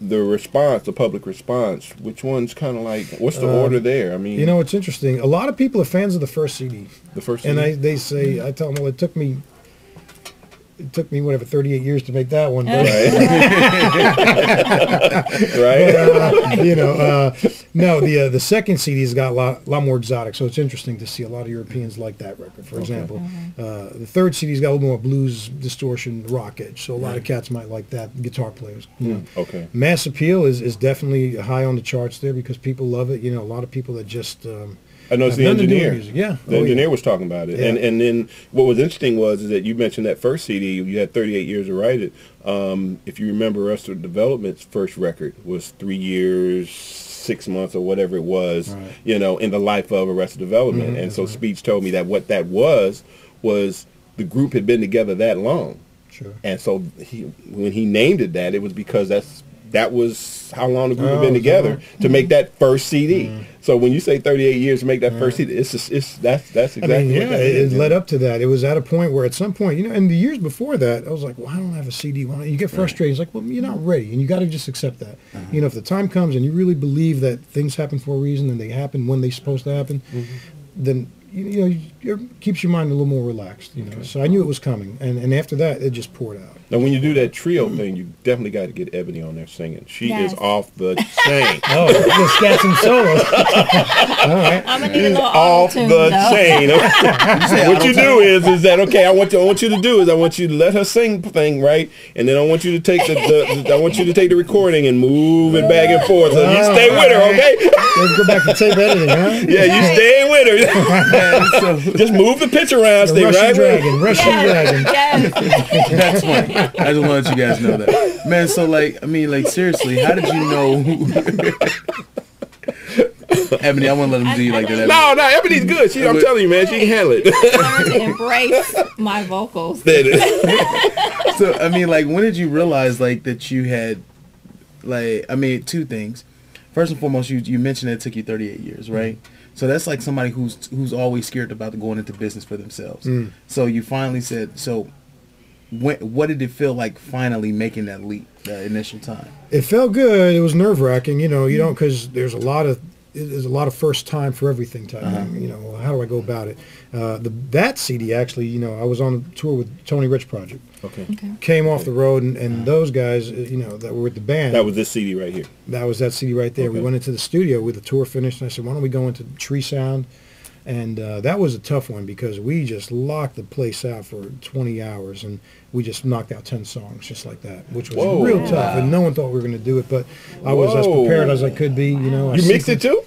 the response, the public response, which one's kind of like, what's the order there? I mean, it's interesting. A lot of people are fans of the first CD. The first CD? And they say, I tell them, well, it took me whatever 38 years to make that one. But, right. No, the second CD's got a lot more exotic, so it's interesting to see a lot of Europeans like that record. For example, the third CD's got a little more blues distortion, rock edge, so a lot of cats might like that. Guitar players. Okay. Mass appeal is definitely high on the charts there because people love it. A lot of people that just. I know it's the engineer. Yeah, the engineer was talking about it, and then what was interesting is that you mentioned that first CD. You had 38 years to write it. If you remember, Arrested Development's first record was 3 years, 6 months, or whatever it was. Right. In the life of Arrested Development, and so Speech told me that what that was the group had been together that long. Sure. And so when he named it that, it was because that's that was how long the group had been together to make that first CD. So when you say 38 years to make that first CD, that's exactly. I mean, it led up to that. It was at a point where at some point, and the years before that, I was like, well, I don't have a CD. Well, you get frustrated. It's like, well, you're not ready, and you got to just accept that. If the time comes and you really believe that things happen for a reason and they happen when they're supposed to happen, then it keeps your mind a little more relaxed. So I knew it was coming, and after that, it just poured out. Now, when you do that trio thing, you definitely got to get Ebony on there singing. She is off the chain. Just got some solos. All right. I'm gonna need a little off the chain. What you do is that okay? I want you to do is I want you to let her sing thing right, and then I want you to take the recording and move it back and forth. So you stay with her, okay? Let's go back to tape editing, huh? Yeah, you stay with her. Just move the pitch around. Stay right with her. Russian Dragon. Yes. That's funny. I just want to let you guys know that, man. So seriously, how did you know? Ebony, I want to let him do you like that. No, Ebony's good. I'm telling you, man, she can handle it. Learn to embrace my vocals. So when did you realize that you had two things. First and foremost, you mentioned it took you 38 years, right? So that's like somebody who's always scared about going into business for themselves. So you finally said so. What did it feel like finally making that leap, that initial time? It felt good. It was nerve-wracking, you don't, because there's a lot of first time for everything type thing. How do I go about it? That CD actually, I was on a tour with Tony Rich Project. Okay. Came off the road, and those guys, that were with the band. That was this CD right here. That was that CD right there. Okay. We went into the studio with the tour finished, and I said, why don't we go into Tree Sound? And that was a tough one because we just locked the place out for 20 hours, and we just knocked out 10 songs just like that, which was real tough. And no one thought we were going to do it, but I was as prepared as I could be. You mixed it too?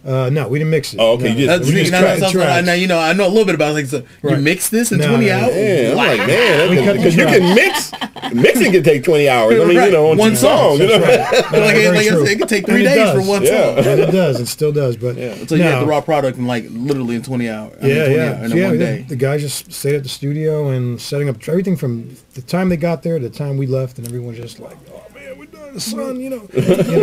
No, we didn't mix it. Oh, okay. I know a little bit about it. So you mix this in 20 hours? Yeah, I'm like, man, because you can mix. Mixing can take 20 hours. I mean, on one song. It could take 3 days for one song. And it does. It still does. But so you had the raw product in literally in 20 hours. In one day. The guys just stayed at the studio and setting up everything from the time they got there to the time we left, and everyone just like, oh man, we're done, son.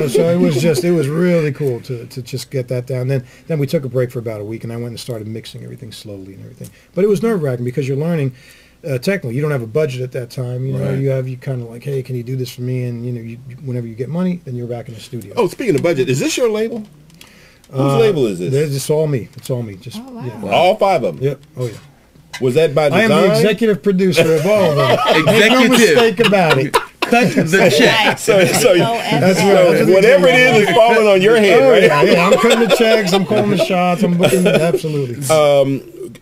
So it was really cool to just get that down. Then we took a break for about a week, and I went and started mixing everything slowly and everything. But it was nerve-wracking because you're learning. Technically, you don't have a budget at that time. You kind of like, hey, can you do this for me? And whenever you get money, then you're back in the studio. Oh, speaking of budget, is this your label? Whose label is this? It's all me. It's all me. Just all 5 of them. Yep. Oh yeah. Was that by design? I am the executive producer of all of them. Make no mistake about it. Cut the check. So that's right. Whatever it is falling on your head, right? Yeah, I'm cutting the checks. I'm calling the shots. I'm booking. Absolutely.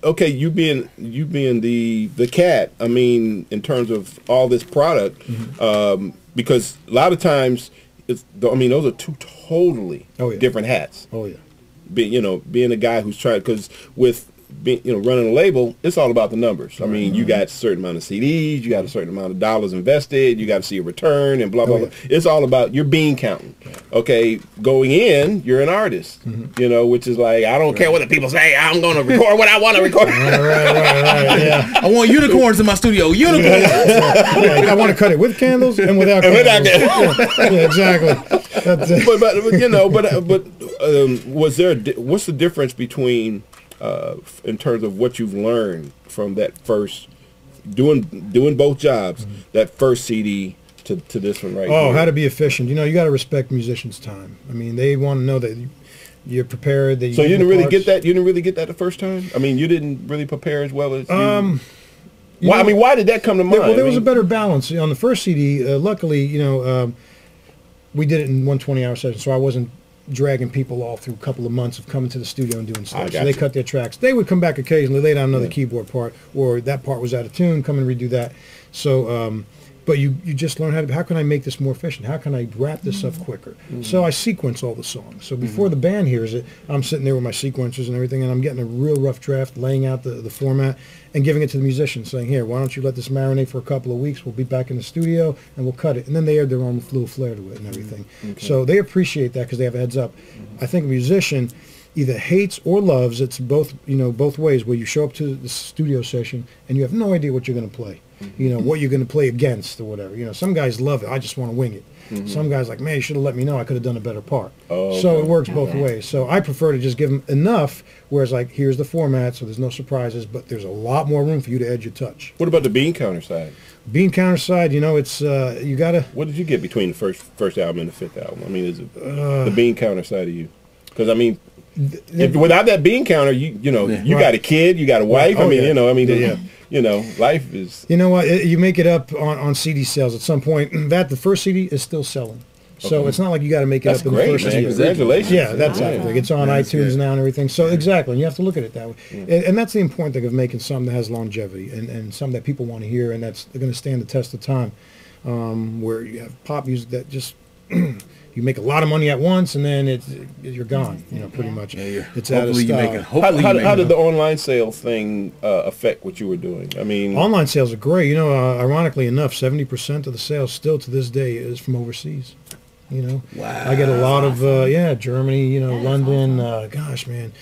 Okay, you being the cat. I mean, in terms of all this product, because a lot of times, those are 2 totally different hats. Oh yeah. Being a guy who's trying, because with running a label, it's all about the numbers. I mean, you got a certain amount of CDs, you got a certain amount of dollars invested, you got to see a return, and blah blah blah. It's all about your bean counting. Okay, going in, you're an artist. Which is like, I don't care what the people say. I'm going to record what I want to record. Right. Yeah. I want unicorns in my studio. Unicorns. I want to cut it with candles and without candles. Yeah, exactly. What's the difference between in terms of what you've learned from that first doing both jobs, that first CD to this one right here? How to be efficient. You got to respect musicians' time. I mean, they want to know that you're prepared. That so you didn't really get that. You didn't really get that the first time. I mean, you didn't really prepare as well as you. Why did that come to mind? Well, there was a better balance on the first CD. Luckily, we did it in 120-hour session, so I wasn't dragging people all through a couple of months of coming to the studio and doing stuff. So they cut their tracks. They would come back occasionally, lay down another keyboard part, or that part was out of tune, come and redo that. So, but you just learn how can I make this more efficient? How can I wrap this up quicker? So I sequence all the songs. So before the band hears it, I'm sitting there with my sequencers and everything, and I'm getting a real rough draft, laying out the format, and giving it to the musicians, saying, here, why don't you let this marinate for a couple of weeks? We'll be back in the studio, and we'll cut it. And then they add their own little flair to it and everything. So they appreciate that because they have a heads up. I think a musician either hates or loves. It's both ways, where you show up to the studio session and you have no idea what you're going to play. you know, what you're going to play against or whatever. You know, some guys love it. I just want to wing it. Some guys like, man, you should have let me know. I could have done a better part. So it works both ways. So I prefer to just give them enough, whereas like, here's the format, so there's no surprises, but there's a lot more room for you to add your touch. What about the bean counter side? Bean counter side, you know, it's you gotta. What did you get between the first album and the 5th album? I mean, is it the bean counter side of you? Because I mean, without that bean counter, you know, you got a kid, you got a wife. I mean, you know, you know, life is. You know what? You make it up on CD sales at some point. The first CD is still selling. So it's not like you got to make it up in the first year. Congratulations. Yeah, that's how it's on iTunes now and everything. So exactly, and you have to look at it that way. And that's the important thing of making something that has longevity and something that people want to hear and that's going to stand the test of time. Where you have pop music that just you make a lot of money at once and then you're gone. You know, pretty much. It's out of style. How did the online sales thing affect what you were doing? I mean, online sales are great. You know, ironically enough, 70% of the sales still to this day is from overseas. You know, I get a lot of Germany, you know, London, gosh, man,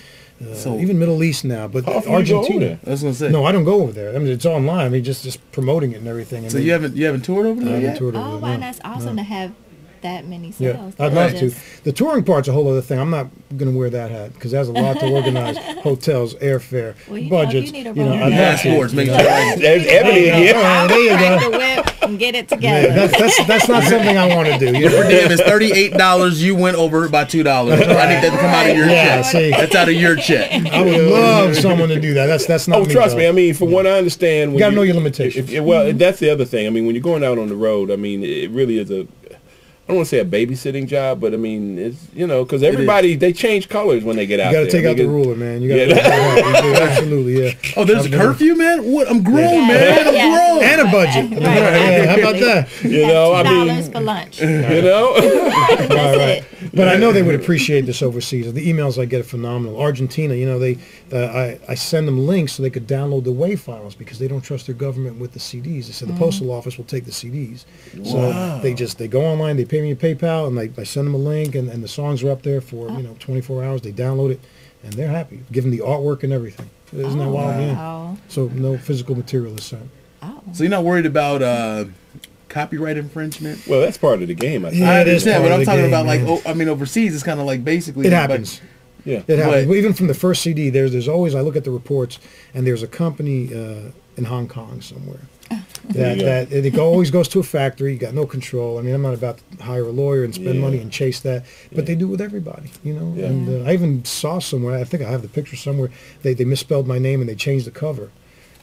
so even Middle East now, but Argentina. I was gonna say, no, I don't go over there. I mean, it's online. I mean, just promoting it and everything. And so you haven't toured over there yet? Oh, wow, that's awesome to have that many sales. Yeah, I'd love to. The touring part's a whole other thing. I'm not going to wear that hat because there's a lot to organize. Hotels, airfare, budgets. You passports. Make sure. There's Ebony again. There you go. The whip and get it together. That's not something I want to do. Your per diem is $38. You went over by $2. I need that to come out of your check. See, that's out of your check. I would love someone to do that. That's not. Oh, trust me. I mean, from what I understand, you got to know your limitations. Well, that's the other thing. I mean, when you're going out on the road, I mean, it really is I don't want to say a babysitting job, but I mean, it's, you know, because everybody, they change colors when they get out there. You got to take out the ruler, man. You got to absolutely, yeah. Oh, there's a curfew, man? What? I'm grown, man. I'm grown. And a budget. Right. Yeah, how about that? You know, I mean, $2 for lunch. You know? Right. But I know they would appreciate this overseas. The emails I get are phenomenal. Argentina, you know, I send them links so they could download the WAV files because they don't trust their government with the CDs. They said the postal office will take the CDs. So they go online, they pay me a PayPal, and I send them a link, and the songs are up there for 24 hours. They download it, and they're happy. Give them the artwork and everything. Isn't that wild? Yeah. So no physical material is sent. So you're not worried about copyright infringement? Well, that's part of the game. I understand, but I'm talking about overseas. It's kind of like basically it happens. Yeah, it happens. Even from the first CD, there's always, I look at the reports, and there's a company in Hong Kong somewhere. That it always goes to a factory. You got no control. I mean, I'm not about to hire a lawyer and spend money and chase that, but they do it with everybody, you know. Yeah. And I even saw somewhere, I think I have the picture somewhere, they misspelled my name and they changed the cover,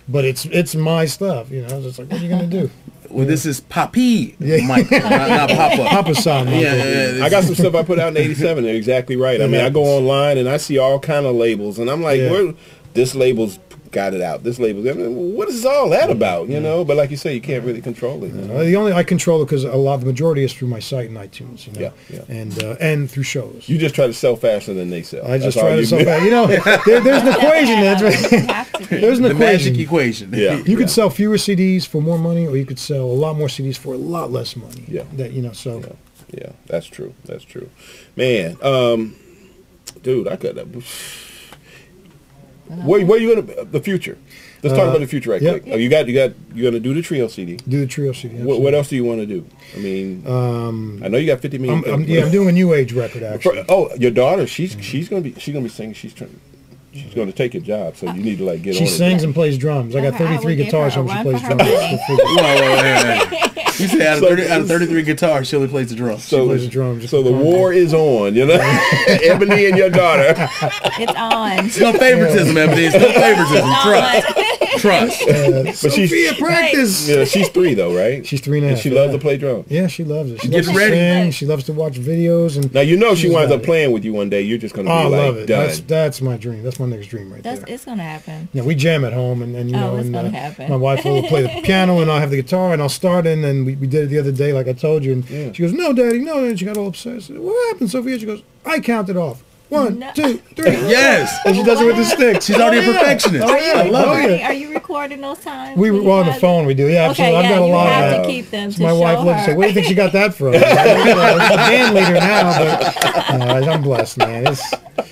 but it's my stuff, you know. I was just like, what are you gonna do? Well, this is Papi, Michael, not Papa. Papa son. I got some stuff I put out in '87. They're exactly right. I mean, I go online and I see all kind of labels, and I'm like, this label's got it out. This label, what is all that about? You know, but like you say, you can't really control it. You know? The only I control it because the majority is through my site and iTunes. You know, and through shows. You just try to sell faster than they sell. I just try to sell faster. You know, there's an equation. There's an magic equation. Yeah, you could sell fewer CDs for more money, or you could sell a lot more CDs for a lot less money. Yeah, Yeah, that's true. That's true, man. Dude, I could. Where you gonna the future? Let's talk about the future right quick. Oh, you're gonna do the trio CD. Do the trio CD. What else do you want to do? I mean, I know you got 50 million. I'm doing a new age record actually. Your daughter, she's gonna be singing. She's going to take your job, so you need to get on it. She sings and plays drums. I got 33 guitars, so she plays drums. You say out of 33 guitars, she only plays the drums. So the war is on, you know. Ebony and your daughter. It's on. It's no favoritism, Ebony. It's no favoritism. Trust. But she's practice. Yeah, she's 3 though, right? She's 3 and a half. And she loves to play drums. Yeah, she loves it. She loves to sing. She loves to watch videos. And now you know she winds up playing with you one day. You're just going to be I love it. Done. That's my dream. That's my next dream right there. It's going to happen. Yeah, we jam at home, and you know, it's going to happen. My wife will play the piano, and I'll have the guitar, and I'll start in, and we did it the other day, like I told you, and she goes, "No, Daddy, no," and she got all upset. I said, "What happened, Sophia?" She goes, "I counted off. 1, 2, 3. Yes. And she does it with the sticks. She's already a perfectionist. I love it. Are you recording those times? We were on the phone. We do. Yeah, absolutely. I've got a lot of that. To keep them. So my wife looks and says, "Where do you think she got that from?" She's a band leader now, but I'm blessed, man.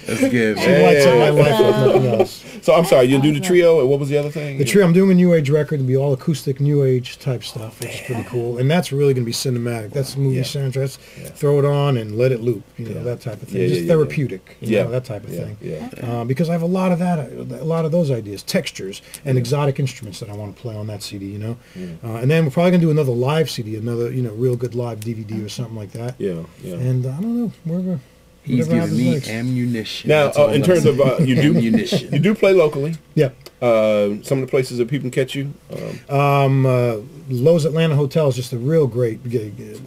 That's good. She lights up my life with nothing else. So I'm sorry, you do the trio, and what was the other thing? The trio, I'm doing a new age record. It'll be all acoustic new age type stuff, which is pretty cool. And that's really going to be cinematic. That's the movie soundtrack. Throw it on and let it loop. You know, that type of thing. Just therapeutic. You know, that type of thing. Because I have a lot of that, a lot of those ideas, textures and exotic instruments that I want to play on that CD. You know, and then we're probably going to do another live CD, another real good live DVD or something like that. And I don't know, wherever. He's giving me ammunition. Now, in terms of you do play locally. Yeah. Some of the places that people can catch you. Lowe's Atlanta Hotel is just a real great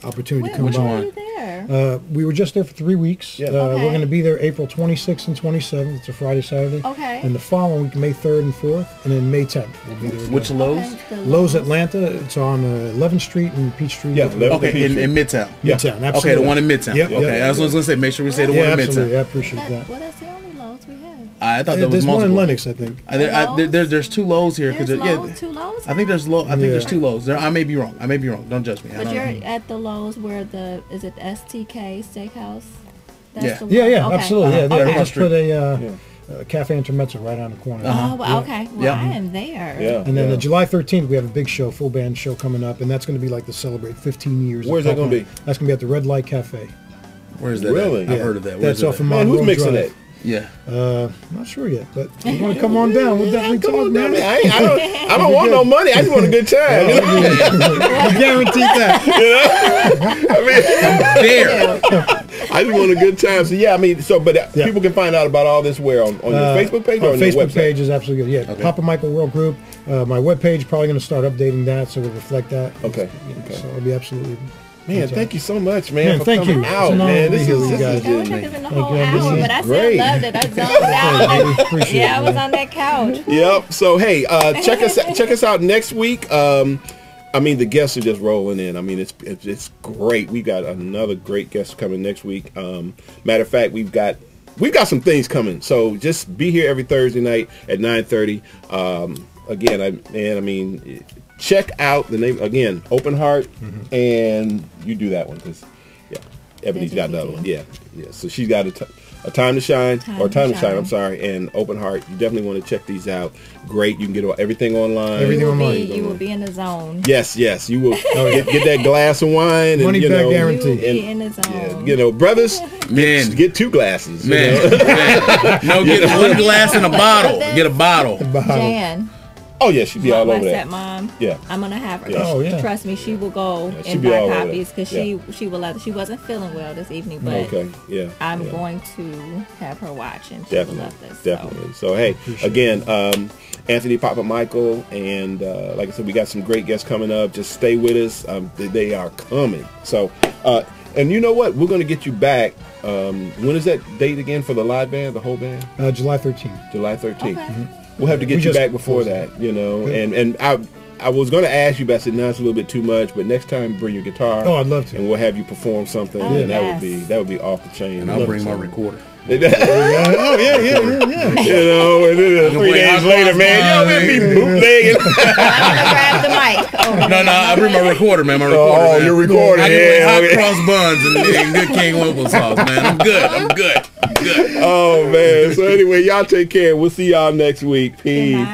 opportunity to come by. Were you there? We were just there for 3 weeks. Yeah. We're going to be there April 26th and 27th. It's a Friday, Saturday. Okay. And the following week, May 3rd and 4th, and then May 10th. We'll be there. Which Lowe's? Lowe's Atlanta. It's on 11th Street and Peachtree. Yeah. Okay, in Midtown. Midtown. Absolutely. Okay, the one in Midtown. Yep, okay, I was going to say, make sure we say the one in absolutely. Midtown. I appreciate that. Well, that's the only Lowe's we have. I thought there was there's multiple. one in Lennox, I think. There's 2 Lowe's here. There's Lowe's, 2 Lowe's? I think there's there's 2 Lowe's. I may be wrong. Don't judge me. But you're at the Lowe's where is it the STK Steakhouse? That's the one? Yeah, Okay. absolutely. Yeah, they just put a Cafe Intermezzo right on the corner. Oh, well, okay. Well, I am there. Yeah. And then July 13th, we have a big show, full band show coming up, and that's going to be like to celebrate 15 years. Where's that going to be? That's going to be at the Red Light Cafe. Where's that? Really? I've heard of that. That's off of Man, who's Monroe mixing Drive. it? Yeah. Not sure yet, but you want to come on down? We'll definitely talk, man. I don't want no money. I just want a good time. I guarantee that. I just want a good time. So people can find out about all this where on your Facebook page or on your Facebook website? page is absolutely good. Yeah, Okay. Papamichael World Group. My webpage probably going to start updating that so it'll reflect that. Okay. So it'll be absolutely. Man, thank you so much, man, for thank coming you. out, It's an honor man. to be This here is with you guys. I wish I could have been the whole you. hour, but I Great. still loved it. I zoned out. Appreciate Yeah, I it, was man. on that couch. Yep. So hey, check us out next week. I mean, the guests are just rolling in. I mean, it's great. We got another great guest coming next week. Matter of fact, we've got some things coming. So just be here every Thursday night at 9:30. Again, check out the name again, Open Heart, and you do that one because Ebony's got another one. Yeah. So she's got a Time to Shine, I'm sorry, and Open Heart. You definitely want to check these out. Great. You can get everything online. You will be in the zone. Yes, you will get that glass of wine. Money and, back guarantee. You will be in the zone. Yeah, brothers, man, get 2 glasses. Man, no, get 1 glass and a bottle. Get a bottle. Jan. Oh yeah, she'd be all over that. Stepmom. Yeah. I'm gonna have her. Yeah. Oh yeah. Trust me, she will go and be buy all over copies because that. she will. She wasn't feeling well this evening, but I'm going to have her watch and she will love this. Definitely. So hey, again, Anthony Papamichael, and like I said, we got some great guests coming up. Just stay with us. They are coming. So, and you know what? We're going to get you back. When is that date again for the live band, the whole band? July 13th. July 13th. Okay. Mm-hmm. We'll have to get you back before that, and I was going to ask you, but I said, no, it's a little bit too much. But next time, bring your guitar. Oh, I'd love to. And we'll have you perform something, and that would be off the chain. And I'll bring my recorder. Oh yeah. And then 3 days later, man, we'll be bootlegging. I'm gonna grab the mic. No, I bring my recorder, man. My recorder. Oh, man. your recorder. I can play hot cross buns and good King Local sauce, man. I'm good. Oh man. So anyway, y'all take care. We'll see y'all next week. Peace.